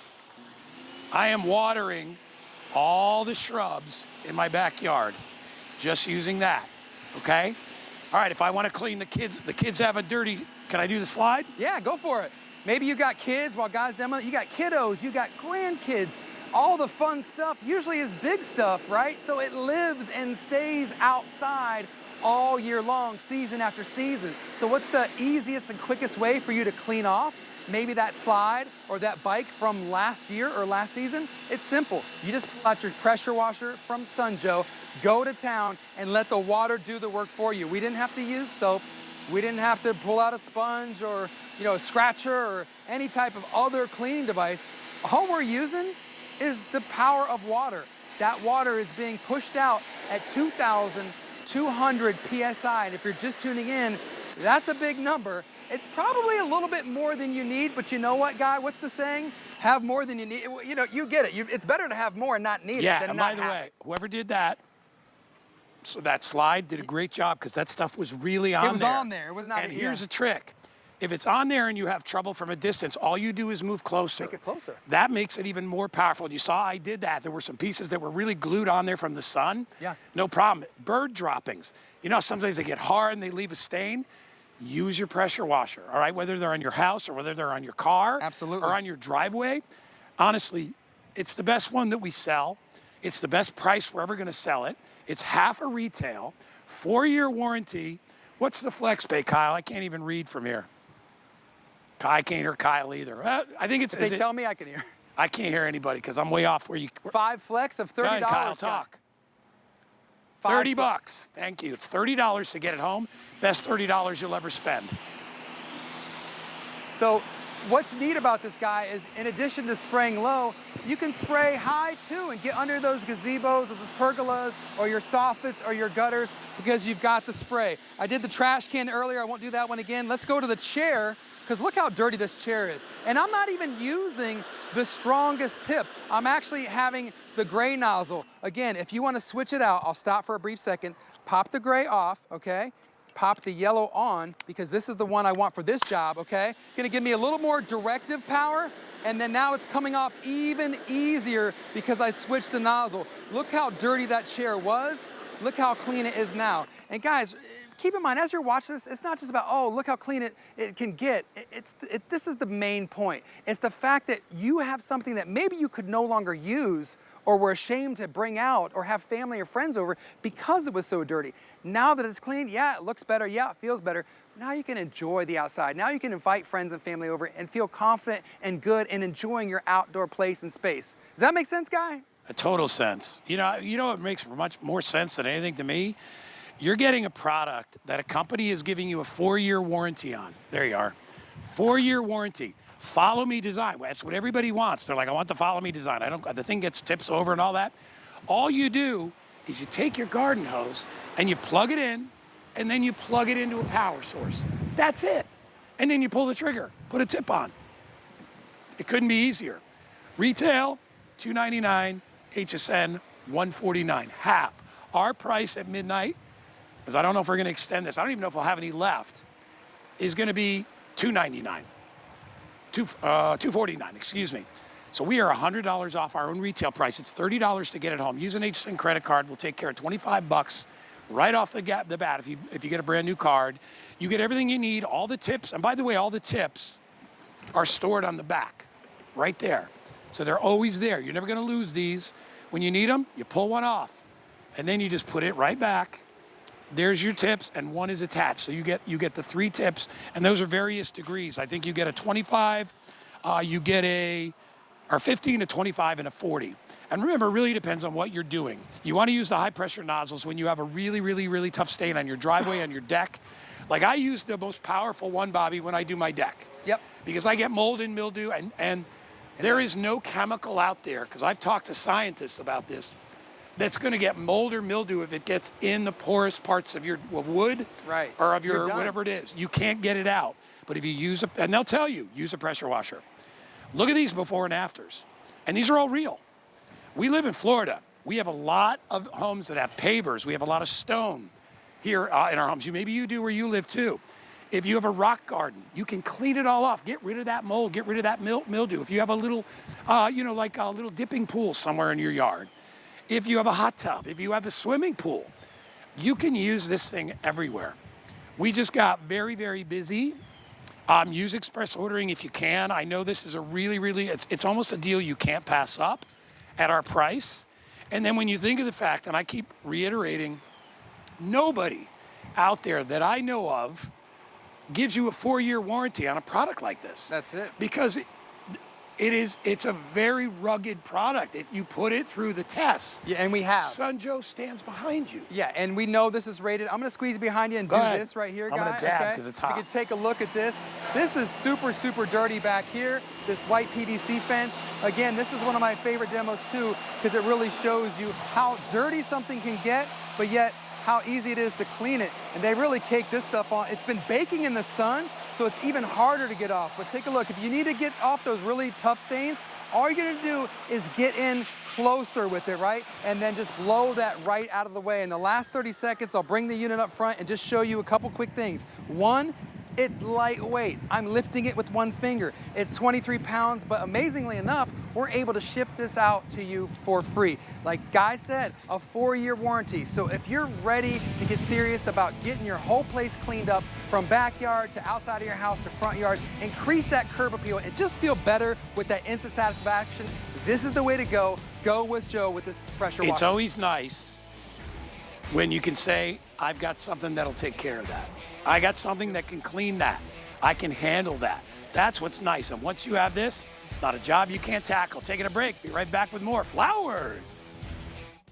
I am watering all the shrubs in my backyard just using that, okay? All right, if I want to clean the kids have a dirty, can I do the slide? Yeah, go for it. Maybe you got kids while guys demo, you got kiddos, you got grandkids. All the fun stuff usually is big stuff, right? So it lives and stays outside all year long, season after season. So what's the easiest and quickest way for you to clean off maybe that slide or that bike from last year or last season? It's simple. You just pull out your pressure washer from Sunjoe, go to town, and let the water do the work for you. We didn't have to use soap. We didn't have to pull out a sponge or a scratcher or any type of other cleaning device. All we're using is the power of water. That water is being pushed out at 2,200 PSI. And if you're just tuning in, that's a big number. It's probably a little bit more than you need, but you know what, Guy? What's the saying? Have more than you need. You get it. It's better to have more and not need it than not have it. Yeah, and by the way, whoever did that, so that slide did a great job because that stuff was really on there. It was on there. It was not. And here's the trick. If it's on there and you have trouble from a distance, all you do is move closer. Make it closer. That makes it even more powerful. And you saw I did that. There were some pieces that were really glued on there from the sun. Yeah. No problem. Bird droppings. Sometimes they get hard and they leave a stain. Use your pressure washer, all right? Whether they're on your house or whether they're on your car. Absolutely. Or on your driveway. Honestly, it's the best one that we sell. It's the best price we're ever going to sell it. It's half a retail, 4-year warranty. What's the flex pay, Kyle? I can't even read from here. I can't hear Kyle either. I think it's. If they tell me I can hear. I can't hear anybody because I'm way off where you. 5 flex of $30. Go ahead, Kyle, talk. 30 bucks. Thank you. It's $30 to get it home. Best $30 you'll ever spend. So what's neat about this, Guy, is in addition to spraying low, you can spray high too and get under those gazebos or the pergolas or your soffits or your gutters because you've got the spray. I did the trash can earlier. I won't do that one again. Let's go to the chair because look how dirty this chair is. And I'm not even using the strongest tip. I'm actually having the gray nozzle. Again, if you want to switch it out, I'll stop for a brief second. Pop the gray off, okay? Pop the yellow on because this is the one I want for this job, okay? Gonna give me a little more directive power, and then now it's coming off even easier because I switched the nozzle. Look how dirty that chair was. Look how clean it is now. And guys, keep in mind, as you're watching this, it's not just about, oh, look how clean it can get. This is the main point. It's the fact that you have something that maybe you could no longer use or were ashamed to bring out or have family or friends over because it was so dirty. Now that it's clean, yeah, it looks better, yeah, it feels better. Now you can enjoy the outside. Now you can invite friends and family over and feel confident and good and enjoying your outdoor place and space. Does that make sense, Guy? A total sense. You know what makes much more sense than anything to me? You're getting a product that a company is giving you a 4-year warranty on. There you are. 4-year warranty. Follow me design. That's what everybody wants. They're like, I want the follow me design. The thing gets tips over and all that. All you do is you take your garden hose and you plug it in, and then you plug it into a power source. That's it. And then you pull the trigger, put a tip on. It couldn't be easier. Retail, $299, HSN, $149, half. Our price at midnight, because I don't know if we're gonna extend this, I don't even know if we'll have any left, is gonna be $299, $249, excuse me. So we are $100 off our own retail price. It's $30 to get it home. Use an HSN credit card. We'll take care of 25 bucks right off the bat if you get a brand new card. You get everything you need, all the tips. And by the way, all the tips are stored on the back, right there. So they're always there. You're never gonna lose these. When you need them, you pull one off, and then you just put it right back. There's your tips, and one is attached. So you get the 3 tips, and those are various degrees. I think you get a 25, you get a 15, a 25, and a 40. And remember, it really depends on what you're doing. You want to use the high pressure nozzles when you have a really, really, really tough stain on your driveway, on your deck. Like I use the most powerful one, Bobby, when I do my deck. Yep. Because I get mold and mildew, and there is no chemical out there, because I've talked to scientists about this, that's going to get mold or mildew if it gets in the porous parts of your wood, right, or of your whatever it is. You can't get it out. But if you use and they'll tell you, use a pressure washer. Look at these before and afters. And these are all real. We live in Florida. We have a lot of homes that have pavers. We have a lot of stone here in our homes. Maybe you do where you live too. If you have a rock garden, you can clean it all off. Get rid of that mold, get rid of that mildew. If you have a little, like a little dipping pool somewhere in your yard. If you have a hot tub, if you have a swimming pool, you can use this thing everywhere. We just got very, very busy. Use express ordering if you can. I know this is a really, really, it's almost a deal you can't pass up at our price. And then when you think of the fact, and I keep reiterating, nobody out there that I know of gives you a 4-year warranty on a product like this. That's it. Because it's a very rugged product. You put it through the tests. Yeah, and we have. Sunjoe stands behind you. Yeah, and we know this is rated. I'm gonna squeeze behind you and do this right here, guys. I'm gonna dab because it's hot. You can take a look at this. This is super, super dirty back here. This white PVC fence. Again, this is one of my favorite demos too, because it really shows you how dirty something can get, but yet how easy it is to clean it. And they really cake this stuff on. It's been baking in the sun, so it's even harder to get off. But take a look, if you need to get off those really tough stains, all you're gonna do is get in closer with it, right? And then just blow that right out of the way. In the last 30 seconds, I'll bring the unit up front and just show you a couple quick things. One, it's lightweight. I'm lifting it with one finger. It's 23 pounds, but amazingly enough, we're able to ship this out to you for free. Like Guy said, a 4-year warranty. So if you're ready to get serious about getting your whole place cleaned up from backyard to outside of your house to front yard, increase that curb appeal and just feel better with that instant satisfaction, this is the way to go. Go with Joe with this pressure washer. It's always nice when you can say, I've got something that'll take care of that. I got something that can clean that. I can handle that. That's what's nice. And once you have this, it's not a job you can't tackle. Taking a break. Be right back with more flowers.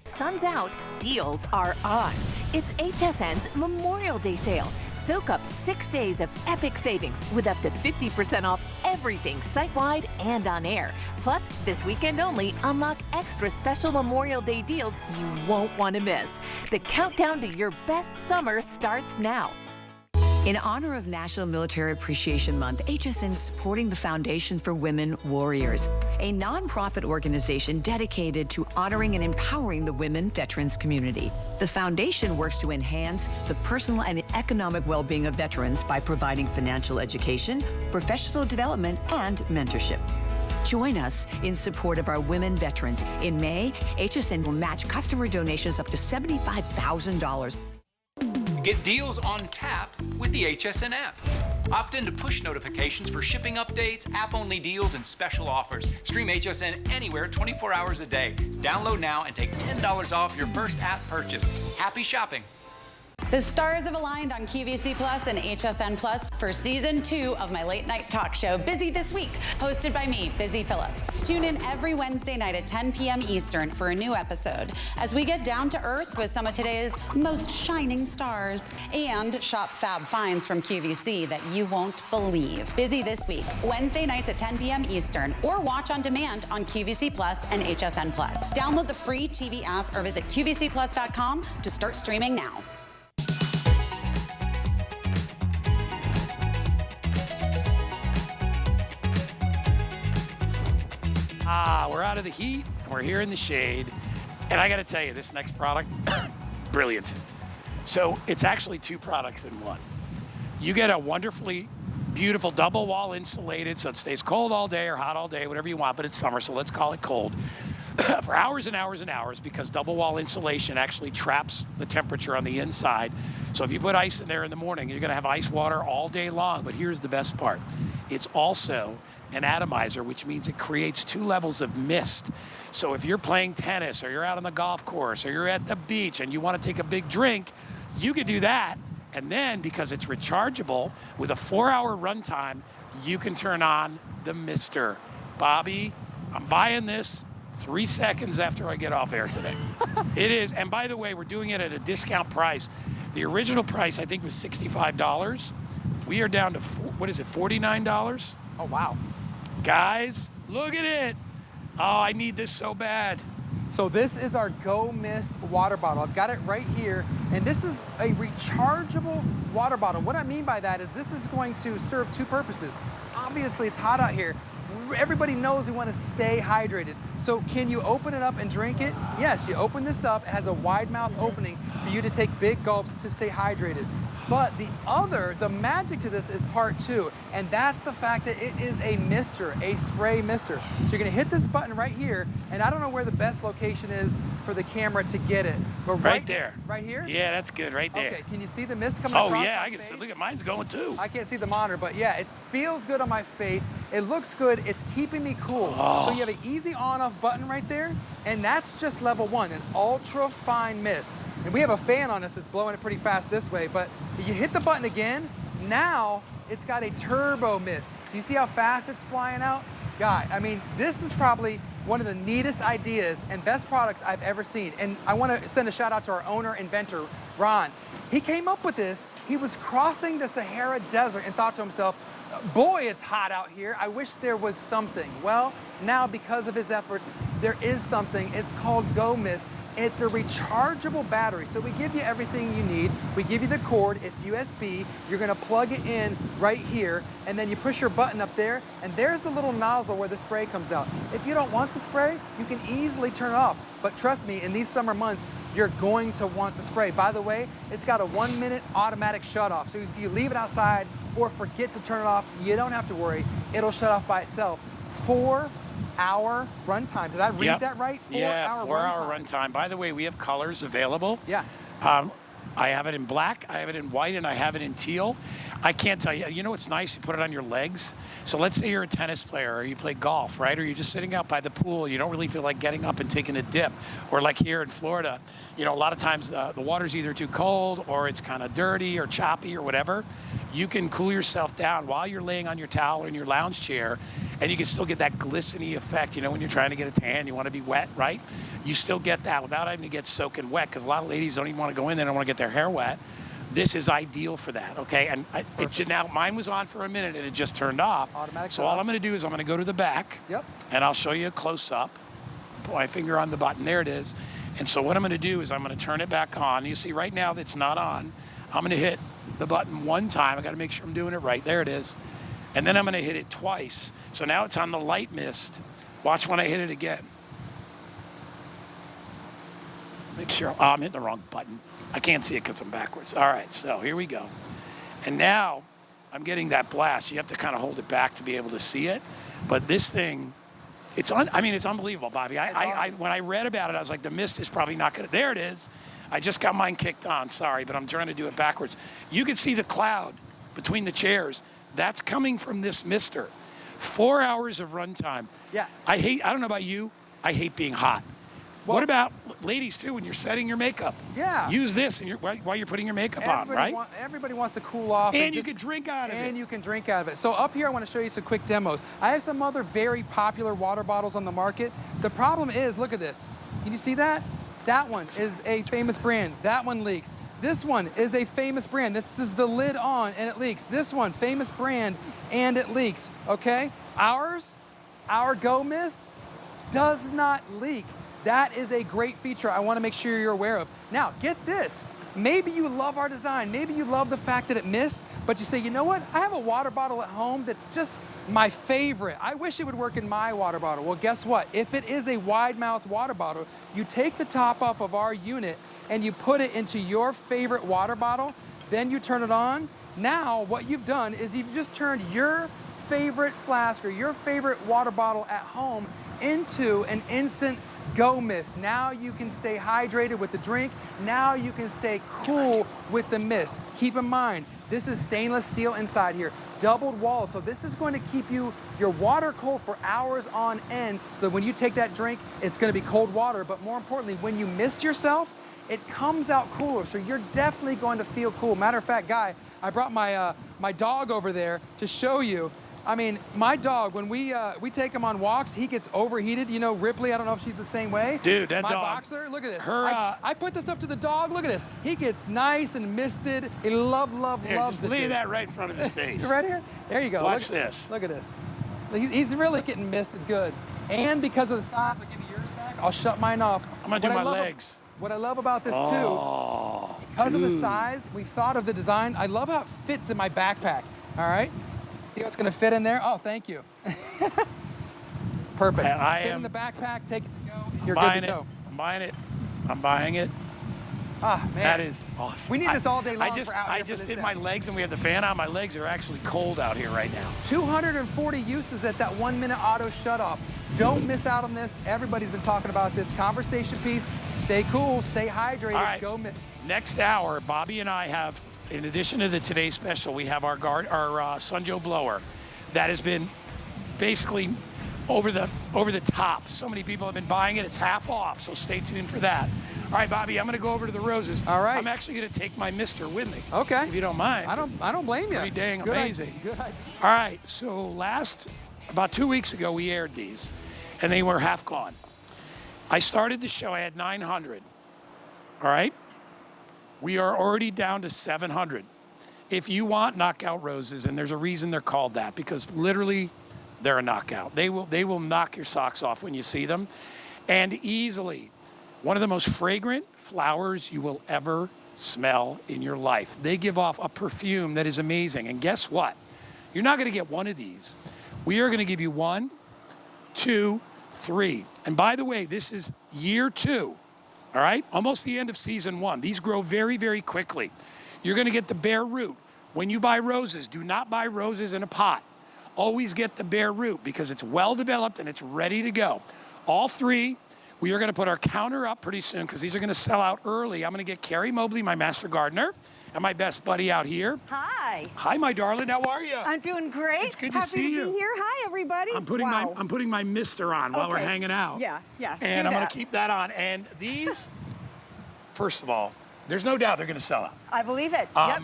Sun's out, deals are on. It's HSN's Memorial Day sale. Soak up 6 days of epic savings with up to 50% off everything site-wide and on air. Plus, this weekend only, unlock extra special Memorial Day deals you won't want to miss. The countdown to your best summer starts now. In honor of National Military Appreciation Month, HSN is supporting the Foundation for Women Warriors, a nonprofit organization dedicated to honoring and empowering the women veterans community. The foundation works to enhance the personal and economic well-being of veterans by providing financial education, professional development, and mentorship. Join us in support of our women veterans. In May, HSN will match customer donations up to $75,000. Get deals on tap with the HSN app. Opt into push notifications for shipping updates, app-only deals, and special offers. Stream HSN anywhere 24 hours a day. Download now and take $10 off your first app purchase. Happy shopping. The stars have aligned on QVC Plus and HSN Plus for season 2 of my late night talk show, Busy This Week, hosted by me, Busy Phillips. Tune in every Wednesday night at 10 p.m. Eastern for a new episode as we get down to earth with some of today's most shining stars and shop fab finds from QVC that you won't believe. Busy This Week, Wednesday nights at 10 p.m. Eastern, or watch on demand on QVC Plus and HSN Plus. Download the free TV app or visit QVCplus.com to start streaming now. We're out of the heat, and we're here in the shade. And I got to tell you, this next product, brilliant. So it's actually 2 products in one. You get a wonderfully beautiful double wall insulated, so it stays cold all day or hot all day, whatever you want, but it's summer, so let's call it cold. For hours and hours and hours, because double wall insulation actually traps the temperature on the inside. So if you put ice in there in the morning, you're gonna have ice water all day long. But here's the best part. It's also an atomizer, which means it creates 2 levels of mist. So if you're playing tennis or you're out on the golf course or you're at the beach and you want to take a big drink, you could do that. And then because it's rechargeable with a 4-hour runtime, you can turn on the mister. Bobby, I'm buying this 3 seconds after I get off air today. It is, and by the way, we're doing it at a discount price. The original price, I think, was $65. We are down to, what is it, $49? Oh, wow. Guys, look at it. Oh, I need this so bad. So this is our Go Mist water bottle. I've got it right here, and this is a rechargeable water bottle. What I mean by that is this is going to serve 2 purposes. Obviously, it's hot out here. Everybody knows we want to stay hydrated. So can you open it up and drink it? Yes, you open this up. It has a wide mouth opening for you to take big gulps to stay hydrated. But the magic to this is part 2, and that's the fact that it is a mister, a spray mister. So you're gonna hit this button right here, and I don't know where the best location is for the camera to get it, but right there. Right here? Yeah, that's good, right there. Okay, can you see the mist coming Oh across yeah, my I can face? see, look at mine's going too. I can't see the monitor, but yeah, it feels good on my face. It looks good, it's keeping me cool. Oh. So you have an easy on-off button right there, and that's just level 1, an ultra fine mist. And we have a fan on us that's blowing it pretty fast this way, but if you hit the button again, now it's got a turbo mist. Do you see how fast it's flying out? Guy, I mean, this is probably one of the neatest ideas and best products I've ever seen. And I want to send a shout out to our owner, inventor, Ron. He came up with this. He was crossing the Sahara Desert and thought to himself, boy, it's hot out here. I wish there was something. Well, now because of his efforts, there is something. It's called Go Mist. It's a rechargeable battery. So we give you everything you need. We give you the cord, it's USB. You're gonna plug it in right here, and then you push your button up there, and there's the little nozzle where the spray comes out. If you don't want the spray, you can easily turn it off. But trust me, in these summer months, you're going to want the spray. By the way, it's got a 1-minute automatic shut off. So if you leave it outside or forget to turn it off, you don't have to worry. It'll shut off by itself. 4-hour runtime. Did I read that right? 4-hour runtime. By the way, we have colors available. Yeah. I have it in black, I have it in white, and I have it in teal. I can't tell you, you know what's nice? You put it on your legs. So let's say you're a tennis player or you play golf, right? Or you're just sitting out by the pool. You don't really feel like getting up and taking a dip. Or like here in Florida, you know, a lot of times the water's either too cold or it's kind of dirty or choppy or whatever. You can cool yourself down while you're laying on your towel or in your lounge chair, and you can still get that glistening effect. You know, when you're trying to get a tan, you want to be wet, right? You still get that without having to get soaking wet, because a lot of ladies don't even want to go in there, they don't want to get their hair wet. This is ideal for that, okay? And now mine was on for a minute and it just turned off. Automatic so all I'm going to do is I'm going to go to the back. Yep. And I'll show you a close-up. Put my finger on the button. There it is. And so what I'm going to do is I'm going to turn it back on. You see right now that's not on. I'm going to hit the button one time. I got to make sure I'm doing it right. There it is. And then I'm going to hit it twice. So now it's on the light mist. Watch when I hit it again. Make sure. Oh, I'm hitting the wrong button. I can't see it because I'm backwards. All right, so here we go. And now I'm getting that blast. You have to kind of hold it back to be able to see it. But this thing, it's unbelievable, Bobby. When I read about it, I was like, the mist is probably not going to. There it is. I just got mine kicked on. Sorry, but I'm trying to do it backwards. You can see the cloud between the chairs. That's coming from this mister. 4 hours of runtime. Yeah. I don't know about you, I hate being hot. Well, what about, ladies too, when you're setting your makeup. Yeah. Use this while you're putting your makeup on, right? Everybody wants to cool off. And you can drink out of it. And you can drink out of it. So up here, I want to show you some quick demos. I have some other very popular water bottles on the market. The problem is, look at this. Can you see that? That one is a famous brand. That one leaks. This one is a famous brand. This is the lid on and it leaks. This one, famous brand, and it leaks, okay? Our Go Mist does not leak. That is a great feature I want to make sure you're aware of. Now, get this. Maybe you love our design. Maybe you love the fact that it missed, but you say, you know what? I have a water bottle at home that's just my favorite. I wish it would work in my water bottle. Well, guess what? If it is a wide mouth water bottle, you take the top off of our unit and you put it into your favorite water bottle, then you turn it on. Now, what you've done is you've just turned your favorite flask or your favorite water bottle at home into an instant Go Mist. Now you can stay hydrated with the drink. Now you can stay cool with the mist. Keep in mind, this is stainless steel inside here, doubled walls. So this is going to keep your water cold for hours on end. So when you take that drink, it's going to be cold water. But more importantly, when you mist yourself, it comes out cooler. So you're definitely going to feel cool. Matter of fact, Guy, I brought my dog over there to show you. I mean, my dog, when we take him on walks, he gets overheated. You know, Ripley, I don't know if she's the same way. Dude, that my dog. My boxer, look at this. Her, I put this up to the dog, look at this. He gets nice and misted. He loves here, it. Just lay that right in front of his face. Right here? There you go. Watch this. Look at this. He's really getting misted good. And because of the size, I'll give you yours back. I'll shut mine off. I'm going to do my legs. What I love about this too, because of the size, we've thought of the design. I love how it fits in my backpack, all right? See how it's gonna fit in there? Oh, thank you. Perfect. Fit in the backpack, take it to go, you're good to go. I'm buying it. I'm buying it. Ah, man. That is awesome. We need this all day long. I just did my legs and we have the fan on. My legs are actually cold out here right now. 240 uses at that 1 minute auto shut off. Don't miss out on this. Everybody's been talking about this conversation piece. Stay cool, stay hydrated, all right. Go. Next hour, Bobby and I have, in addition to the Today Special, we have our Sunjo blower that has been basically over the top. So many people have been buying it. It's half off, so stay tuned for that. All right, Bobby, I'm going to go over to the roses. All right. I'm actually going to take my mister with me. Okay. If you don't mind. I don't blame you. Pretty dang amazing. Good. All right, so about 2 weeks ago, we aired these, and they were half gone. I started the show, I had 900. All right? We are already down to 700. If you want knockout roses, and there's a reason they're called that, because literally they're a knockout. They will knock your socks off when you see them. And easily, one of the most fragrant flowers you will ever smell in your life. They give off a perfume that is amazing. And guess what? You're not going to get one of these. We are going to give you 1, 2, 3. And by the way, this is year 2. All right, almost the end of season 1. These grow very, very quickly. You're gonna get the bare root. When you buy roses, do not buy roses in a pot. Always get the bare root because it's well developed and it's ready to go. All 3, we are gonna put our counter up pretty soon because these are gonna sell out early. I'm gonna get Carrie Mobley, my master gardener, and my best buddy out here. Hi. Hi, my darling, how are you? I'm doing great. It's good to see you. Happy to be here. Hi, everybody. I'm putting my mister on while we're hanging out. Yeah. And I'm going to keep that on. And these, first of all, there's no doubt they're going to sell out. I believe it. Yep.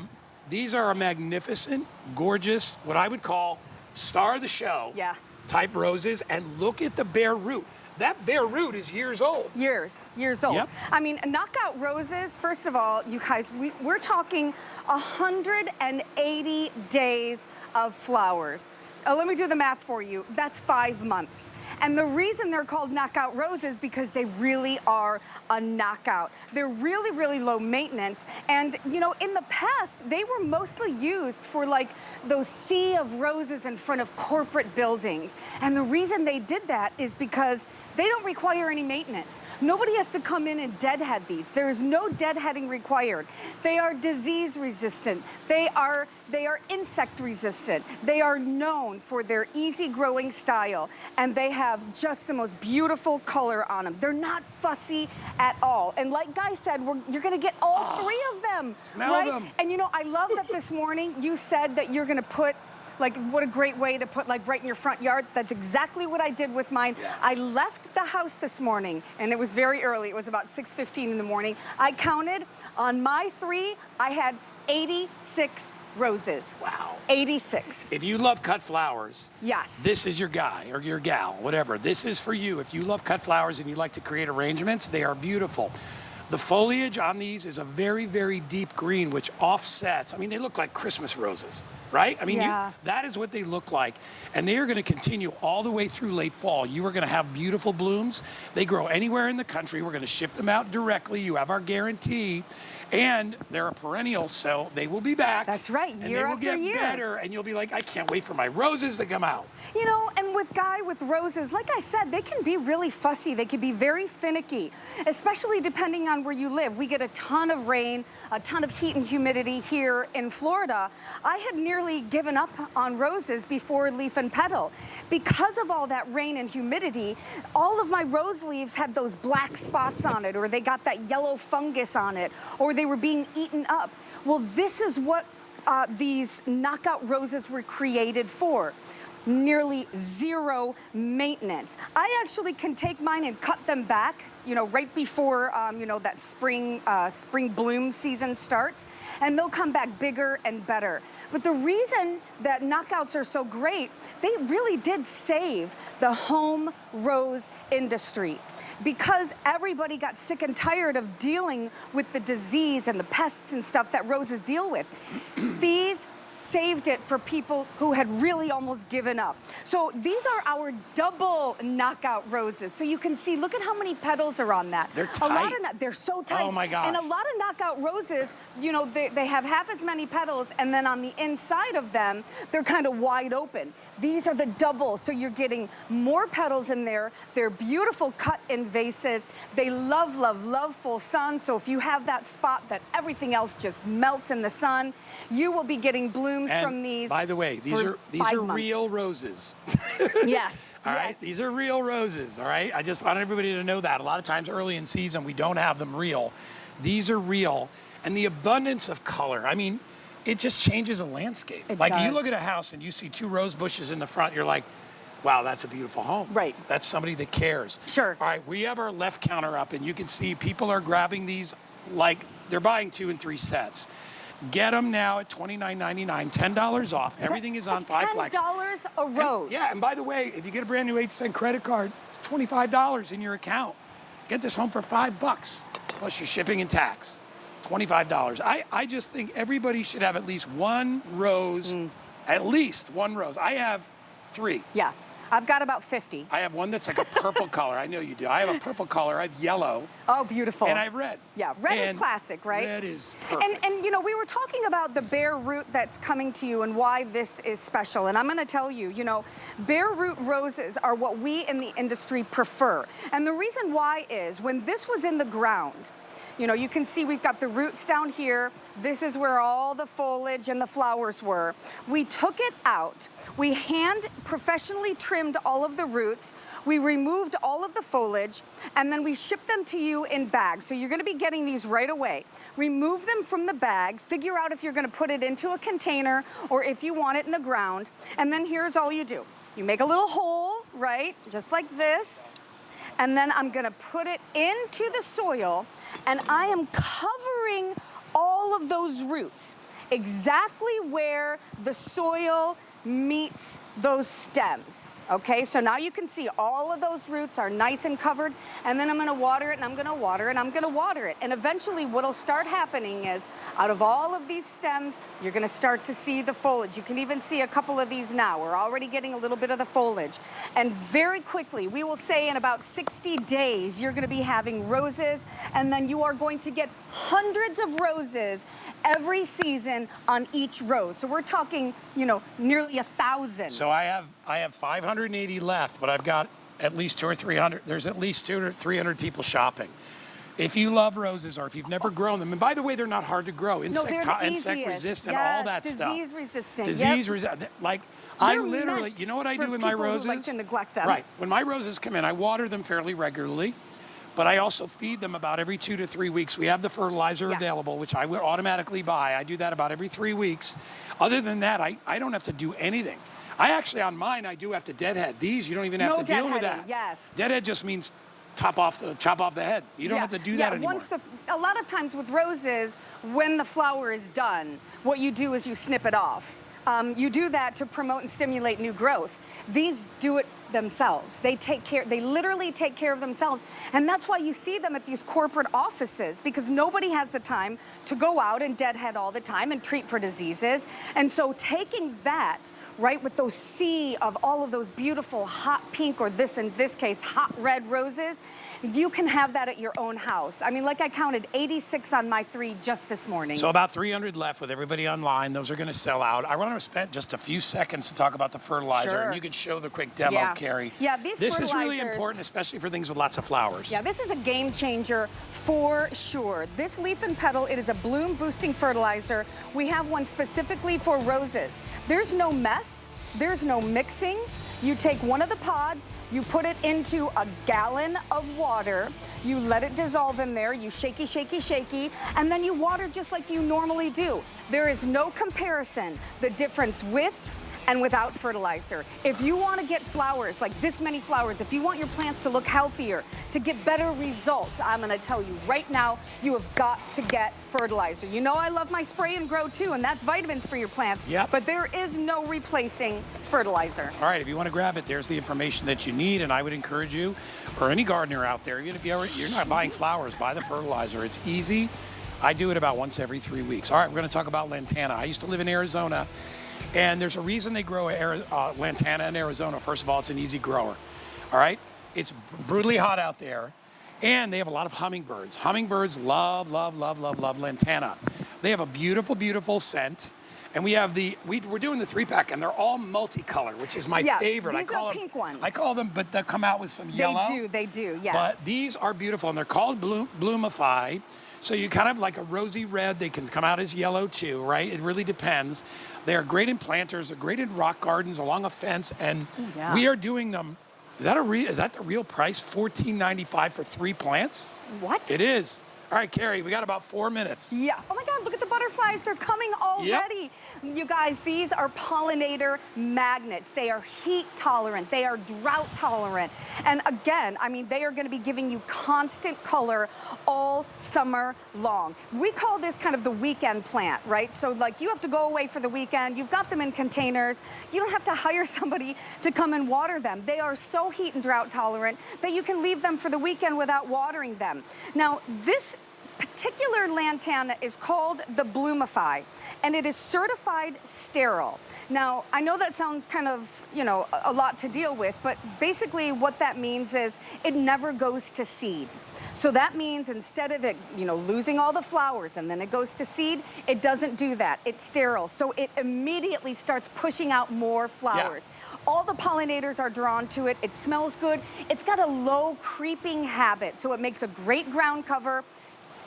These are a magnificent, gorgeous, what I would call star of the show type roses. And look at the bare root. That bare root is years old. Years old. Yep. I mean, knockout roses, first of all, you guys, we're talking 180 days of flowers. Let me do the math for you. That's 5 months. And the reason they're called knockout roses because they really are a knockout. They're really, really low maintenance. And, you know, in the past, they were mostly used for like those sea of roses in front of corporate buildings. And the reason they did that is because they don't require any maintenance. Nobody has to come in and deadhead these. There is no deadheading required. They are disease resistant. They are insect resistant. They are known for their easy growing style, and they have just the most beautiful color on them. They're not fussy at all. And like Guy said, you're gonna get all 3 of them. Smell right? them. And you know, I love that this morning you said that you're gonna put Like, what a great way to put like right in your front yard. That's exactly what I did with mine. Yeah. I left the house this morning, and it was very early. It was about 6:15 in the morning. I counted on my 3, I had 86 roses. Wow. 86. If you love cut flowers, Yes. this is your guy or your gal, whatever. This is for you. If you love cut flowers and you like to create arrangements, they are beautiful. The foliage on these is a very, very deep green, which offsets. I mean, they look like Christmas roses, right? I mean, Yeah. that is what they look like. And they are going to continue all the way through late fall. You are going to have beautiful blooms. They grow anywhere in the country. We're going to ship them out directly. You have our guarantee. And they're a perennial, so they will be back. That's right, and year they will after get year. better, and you'll be like, I can't wait for my roses to come out. You know, and with roses, like I said, they can be really fussy. They can be very finicky, especially depending on where you live. We get a ton of rain, a ton of heat and humidity here in Florida. I had nearly given up on roses before leaf and petal. Because of all that rain and humidity, all of my rose leaves had those black spots on it, or they got that yellow fungus on it, or they were being eaten up. Well, this is what these knockout roses were created for. Nearly zero maintenance. I actually can take mine and cut them back, you know, right before, you know, that spring bloom season starts, and they'll come back bigger and better. But the reason that knockouts are so great, they really did save the home rose industry, because everybody got sick and tired of dealing with the disease and the pests and stuff that roses deal with. These saved it for people who had really almost given up. So these are our double knockout roses. So you can see, look at how many petals are on that. They're tight. They're so tight. Oh my gosh. And a lot of knockout roses, you know, they have half as many petals, and then on the inside of them, they're kind of wide open. These are the doubles, so you're getting more petals in there. They're beautiful cut in vases. They love, love, love full sun. So if you have that spot that everything else just melts in the sun, you will be getting blooms And from these. by the way, these are 5 months. real roses. Yes. All right, yes. these are real roses. All right, I just want everybody to know that. A lot of times early in season we don't have them real. These are real, and the abundance of color. I mean, it just changes a landscape. It like does. you look at a house and you see 2 rose bushes in the front, you're like, wow, that's a beautiful home. Right. That's somebody that cares. Sure. All right, we have our left counter up, and you can see people are grabbing these like they're buying 2 and 3 sets. Get them now at $29.99, $10 off. Everything is on 5 flex. $10 a rose. Yeah, and by the way, if you get a brand new HSN credit card, it's $25 in your account. Get this home for $5 plus your shipping and tax. $25. I just think everybody should have at least 1 rose, at least 1 rose. I have 3. Yeah. I've got about 50. I have one that's like a purple color. I know you do. I have a purple color. I have yellow. Oh, beautiful. And I have red. Yeah, red And is classic, right? Red is perfect. And you know, we were talking about the bare root that's coming to you and why this is special. And I'm going to tell you, you know, bare root roses are what we in the industry prefer. And the reason why is when this was in the ground, you know, you can see we've got the roots down here. This is where all the foliage and the flowers were. We took it out. We hand professionally trimmed all of the roots. We removed all of the foliage, and then we shipped them to you in bags. So you're going to be getting these right away. Remove them from the bag, figure out if you're going to put it into a container or if you want it in the ground. And then here's all you do. You make a little hole, right? Just like this. And then I'm going to put it into the soil, and I am covering all of those roots exactly where the soil meets those stems. Okay, so now you can see all of those roots are nice and covered, and then I'm going to water it, and I'm going to water it, and I'm going to water it. And eventually what'll start happening is out of all of these stems, you're going to start to see the foliage. You can even see a couple of these now. We're already getting a little bit of the foliage. And very quickly, we will say in about 60 days, you're going to be having roses, and then you are going to get hundreds of roses every season on each rose. So we're talking, you know, nearly 1,000. So I have 580 left, but I've got at least 200 or 300. There's at least 200 or 300 people shopping. If you love roses, or if you've never grown them, and by the way, they're not hard to grow. No, they're the Insect easiest. resistant, Yes, all that stuff. disease resistant. Disease resistant. Like I They're literally, meant you know what I for do with my people who roses? like to neglect them. Right. When my roses come in, I water them fairly regularly. but I also feed them about every 2 to 3 weeks. We have the fertilizer available, which I will automatically buy. I do that about every 3 weeks. Other than that, I don't have to do anything. I actually, on mine, I do have to deadhead. These, you don't even have to deal with that. Yes. Deadhead just means chop off the head. You don't have to do that anymore. A lot of times with roses, when the flower is done, what you do is you snip it off. You do that to promote and stimulate new growth. These do it themselves. They literally take care of themselves. And that's why you see them at these corporate offices, because nobody has the time to go out and deadhead all the time and treat for diseases. And so taking that, right, with those sea of all of those beautiful hot pink, or this in this case, hot red roses, you can have that at your own house. I mean, like I counted 86 on my 3 just this morning. So about 300 left with everybody online. Those are going to sell out. I want to spend just a few seconds to talk about the fertilizer, and you can show the quick demo, Carrie. Yeah, this is really important, especially for things with lots of flowers. Yeah, this is a game changer for sure. This leaf and petal, it is a bloom boosting fertilizer. We have one specifically for roses. There's no mess, there's no mixing. You take one of the pods, you put it into a gallon of water, you let it dissolve in there, you shaky, shaky, shaky, and then you water just like you normally do. There is no comparison, the difference with and without fertilizer. If you want to get flowers, like this many flowers, if you want your plants to look healthier, to get better results, I'm going to tell you right now, you have got to get fertilizer. You know I love my spray and grow too, and that's vitamins for your plants, but there is no replacing fertilizer. All right, if you want to grab it, there's the information that you need, and I would encourage you, or any gardener out there, even if you're not buying flowers, buy the fertilizer. It's easy. I do it about once every 3 weeks. All right, we're going to talk about lantana. I used to live in Arizona, and there's a reason they grow lantana in Arizona. First of all, it's an easy grower. All right? It's brutally hot out there, and they have a lot of hummingbirds. Hummingbirds love, love, love, love, love lantana. They have a beautiful, beautiful scent. And we have we're doing the 3-pack, and they're all multicolor, which is my favorite. These are pink ones. I call them, but they come out with some yellow. They do, yes. But these are beautiful, and they're called Bloomify. So you kind of like a rosy red. They can come out as yellow too, right? It really depends. They are great in planters. They're great in rock gardens along a fence, and we are doing them. Is that the real price? $14.95 for 3 plants? What? It is. All right, Carrie, we got about 4 minutes. Yeah. Oh my God, look at the butterflies. They're coming already. Yep. You guys, these are pollinator magnets. They are heat tolerant. They are drought tolerant. And again, I mean, they are going to be giving you constant color all summer long. We call this kind of the weekend plant, right? So like you have to go away for the weekend. You've got them in containers. You don't have to hire somebody to come and water them. They are so heat and drought tolerant that you can leave them for the weekend without watering them. Now, this particular lantana is called the Bloomify, and it is certified sterile. Now, I know that sounds kind of, you know, a lot to deal with, but basically what that means is it never goes to seed. So that means instead of it, you know, losing all the flowers and then it goes to seed, it doesn't do that. It's sterile. So it immediately starts pushing out more flowers. Yeah. All the pollinators are drawn to it. It smells good. It's got a low creeping habit, so it makes a great ground cover.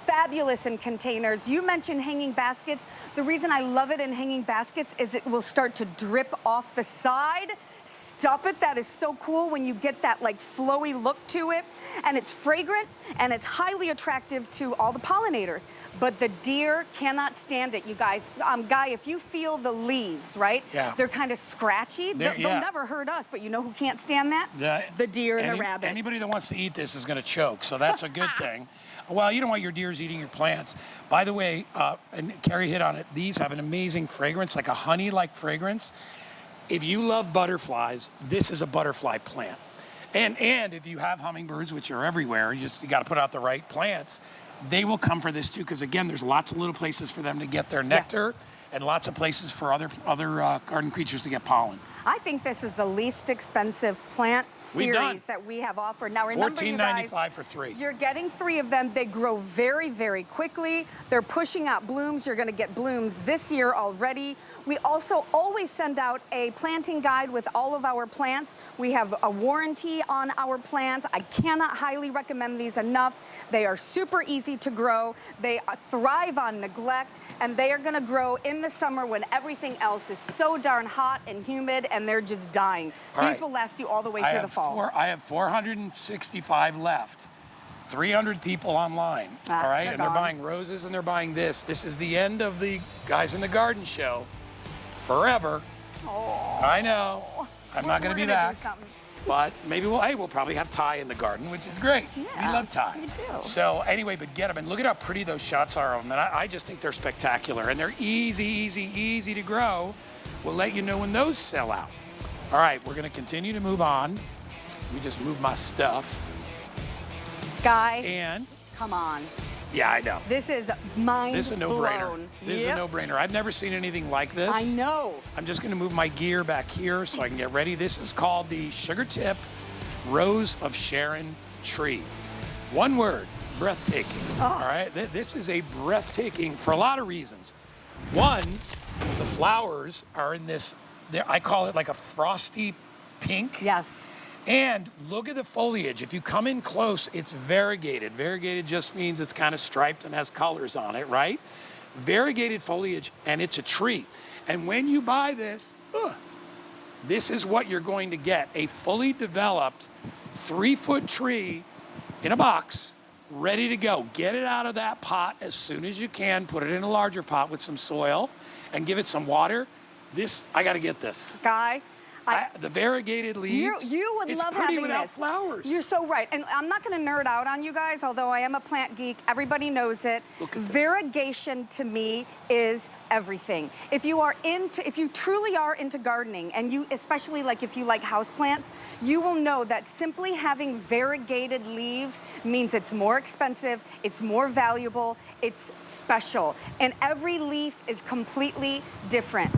Fabulous in containers. You mentioned hanging baskets. The reason I love it in hanging baskets is it will start to drip off the side. Stop it. That is so cool when you get that like flowy look to it. And it's fragrant and it's highly attractive to all the pollinators. But the deer cannot stand it, you guys. Guy, if you feel the leaves, right? Yeah. They're kind of scratchy. They'll never hurt us, but you know who can't stand that? The deer and the rabbits. Anybody that wants to eat this is going to choke, so that's a good thing. Well, you don't want your deers eating your plants. By the way, and Carrie hit on it, these have an amazing fragrance, like a honey-like fragrance. If you love butterflies, this is a butterfly plant. And if you have hummingbirds, which are everywhere, you got to put out the right plants, they will come for this too, because again, there's lots of little places for them to get their nectar and lots of places for other garden creatures to get pollen. I think this is the least expensive plant series that we have offered. Now remember, you guys, $14.95 for 3. You're getting 3 of them. They grow very, very quickly. They're pushing out blooms. You're going to get blooms this year already. We also always send out a planting guide with all of our plants. We have a warranty on our plants. I cannot highly recommend these enough. They are super easy to grow. They thrive on neglect, and they are going to grow in the summer when everything else is so darn hot and humid and they're just dying. These will last you all the way through the fall. I have 465 left. 300 people online, all right? And they're gone. buying roses and they're buying this. This is the end of the Guys in the Garden show. Forever. Oh. I know. I'm not going to be We're gonna do back. something. But maybe we'll probably have Ty in the garden, which is great. Yeah, we love Ty. we do. So anyway, but get them. And look at how pretty those shots are of them. And I just think they're spectacular. And they're easy to grow. We'll let you know when those sell out. All right, we're going to continue to move on. We just moved my stuff. Guy, And, come on. yeah, I know. This is mind This is a no-brainer. blown. This is a no-brainer. I've never seen anything like this. I know. I'm just going to move my gear back here so I can get ready. This is called the Sugar Tip Rose of Sharon tree. One word, breathtaking. All right, this is a breathtaking for a lot of reasons. One, the flowers are in this, I call it like a frosty pink. Yes. And look at the foliage. If you come in close, it's variegated. Variegated just means it's kind of striped and has colors on it, right? Variegated foliage, and it's a tree. And when you buy this, this is what you're going to get. A fully developed 3-foot tree in a box, ready to go. Get it out of that pot as soon as you can. Put it in a larger pot with some soil and give it some water. I got to get this. Guy, The variegated leaves. You would it's love pretty having without this. flowers. You're so right. And I'm not going to nerd out on you guys, although I am a plant geek. Everybody knows it. Look at this. Variegation to me is everything. If you truly are into gardening, and you, especially like if you like houseplants, you will know that simply having variegated leaves means it's more expensive, it's more valuable, it's special. And every leaf is completely different.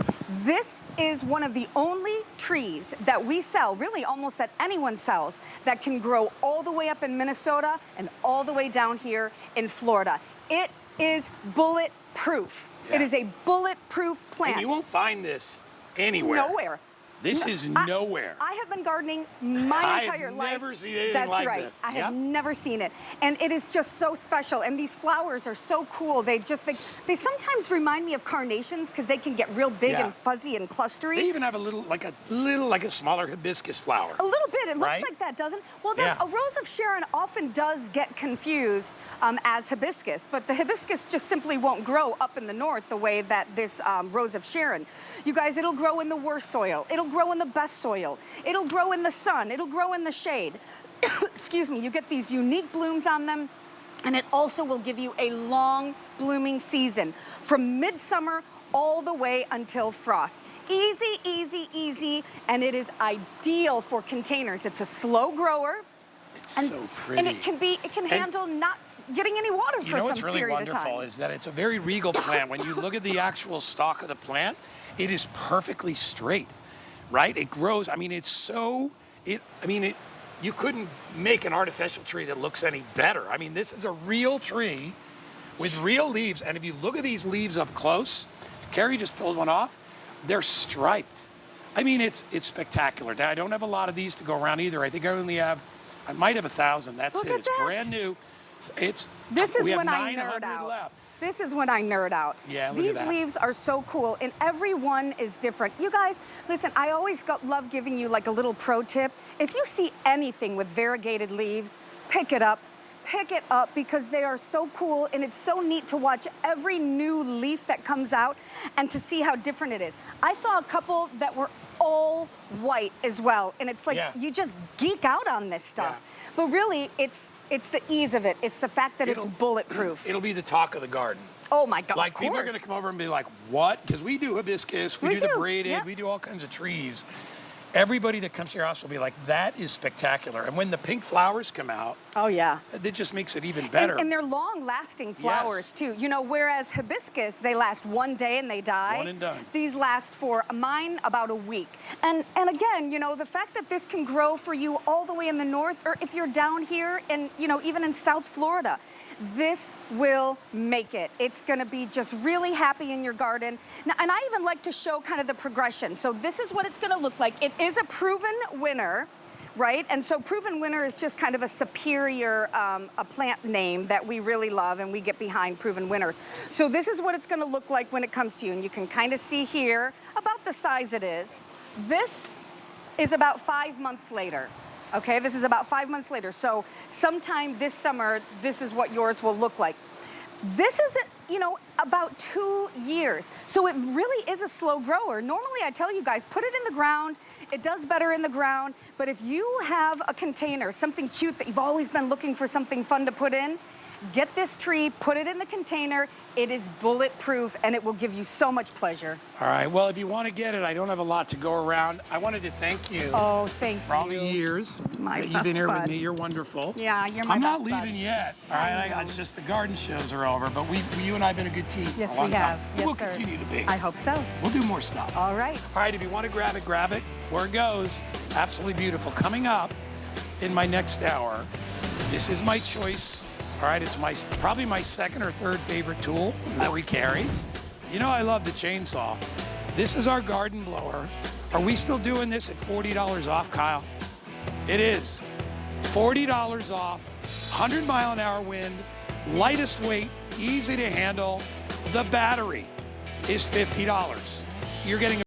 This is one of the only trees that we sell, really almost that anyone sells, that can grow all the way up in Minnesota and all the way down here in Florida. It is bulletproof. Yeah. It is a bulletproof plant. And you won't find this anywhere. Nowhere. This is nowhere. I have been gardening my entire life. I have never seen anything That's like right. this. I have Yep. never seen it. And it is just so special. And these flowers are so cool. They sometimes remind me of carnations because they can get real big Yeah. and fuzzy and clustery. They even have a little, like a smaller hibiscus flower. A little bit. It looks Right? like that, doesn't? Well, then Yeah. a Rose of Sharon often does get confused as hibiscus, but the hibiscus just simply won't grow up in the north the way that this Rose of Sharon. You guys, it'll grow in the worst soil. It'll grow in the best soil. It'll grow in the sun. It'll grow in the shade. Excuse me. You get these unique blooms on them, and it also will give you a long blooming season from midsummer all the way until frost. Easy, easy, easy, and it is ideal for containers. It's a slow grower. It's so pretty. And it can handle not getting any water for some what's really period of wonderful time. is that it's a very regal plant. When you look at the actual stalk of the plant, it is perfectly straight, right? It grows. I mean, you couldn't make an artificial tree that looks any better. I mean, this is a real tree with real leaves. And if you look at these leaves up close, Carrie just pulled one off. They're striped. I mean, it's spectacular. Now, I don't have a lot of these to go around either. I think I might have 1,000. That's Look it. at It's that. brand new. This is we have when I 900 nerd out. left. This is when I nerd out. Yeah, look at These that. leaves are so cool, and every one is different. You guys, listen, I always love giving you like a little pro tip. If you see anything with variegated leaves, pick it up. Pick it up because they are so cool, and it's so neat to watch every new leaf that comes out and to see how different it is. I saw a couple that were all white as well, and it's like you just geek out on this stuff. Yeah. But really, it's the ease of it. It's the fact that it's bulletproof. It'll be the talk of the garden. Oh my God, Like of people are course. going to come over and be like, what? Because we do hibiscus, we do the braided, yep. we do all kinds of trees. Everybody that comes to your house will be like, that is spectacular. And when the pink flowers come out, Oh yeah. it just makes it even better. And they're long-lasting flowers too. You know, whereas hibiscus, they last one day and they die. One and done. These last for mine about a week. And again, you know, the fact that this can grow for you all the way in the north, or if you're down here and even in South Florida, this will make it. It's gonna be just really happy in your garden. Now, and I even like to show kind of the progression. So this is what it's gonna look like. It is a proven winner, right? And so proven winner is just kind of a superior a plant name that we really love, and we get behind proven winners. So this is what it's gonna look like when it comes to you. And you can kind of see here about the size it is. This is about 5 months later. Okay, this is about 5 months later. So sometime this summer, this is what yours will look like. This is, about 2 years. So it really is a slow grower. Normally, I tell you guys, put it in the ground. It does better in the ground. But if you have a container, something cute that you've always been looking for something fun to put in, get this tree, put it in the container. It is bulletproof, and it will give you so much pleasure. All right, well, if you want to get it, I don't have a lot to go around. I wanted to thank you. Oh, thank you. For all the years that you've been here with me. You're wonderful. Yeah, you're my I'm not best bud. leaving yet. All right, it's just the garden shows are over, but you and I have been a good team Yes, for a long we have. time. Yes, We'll sir. continue to be. I hope so. We'll do more stuff. All right. All right, if you want to grab it, grab it. Before it goes, absolutely beautiful. Coming up in my next hour, this is my choice. All right, it's probably my second or third favorite tool that we carry. You know I love the chainsaw. This is our garden blower. Are we still doing this at $40 off, Kyle? It is. $40 off, 100-mile-an-hour wind, lightest weight, easy to handle. The battery is $50. You're getting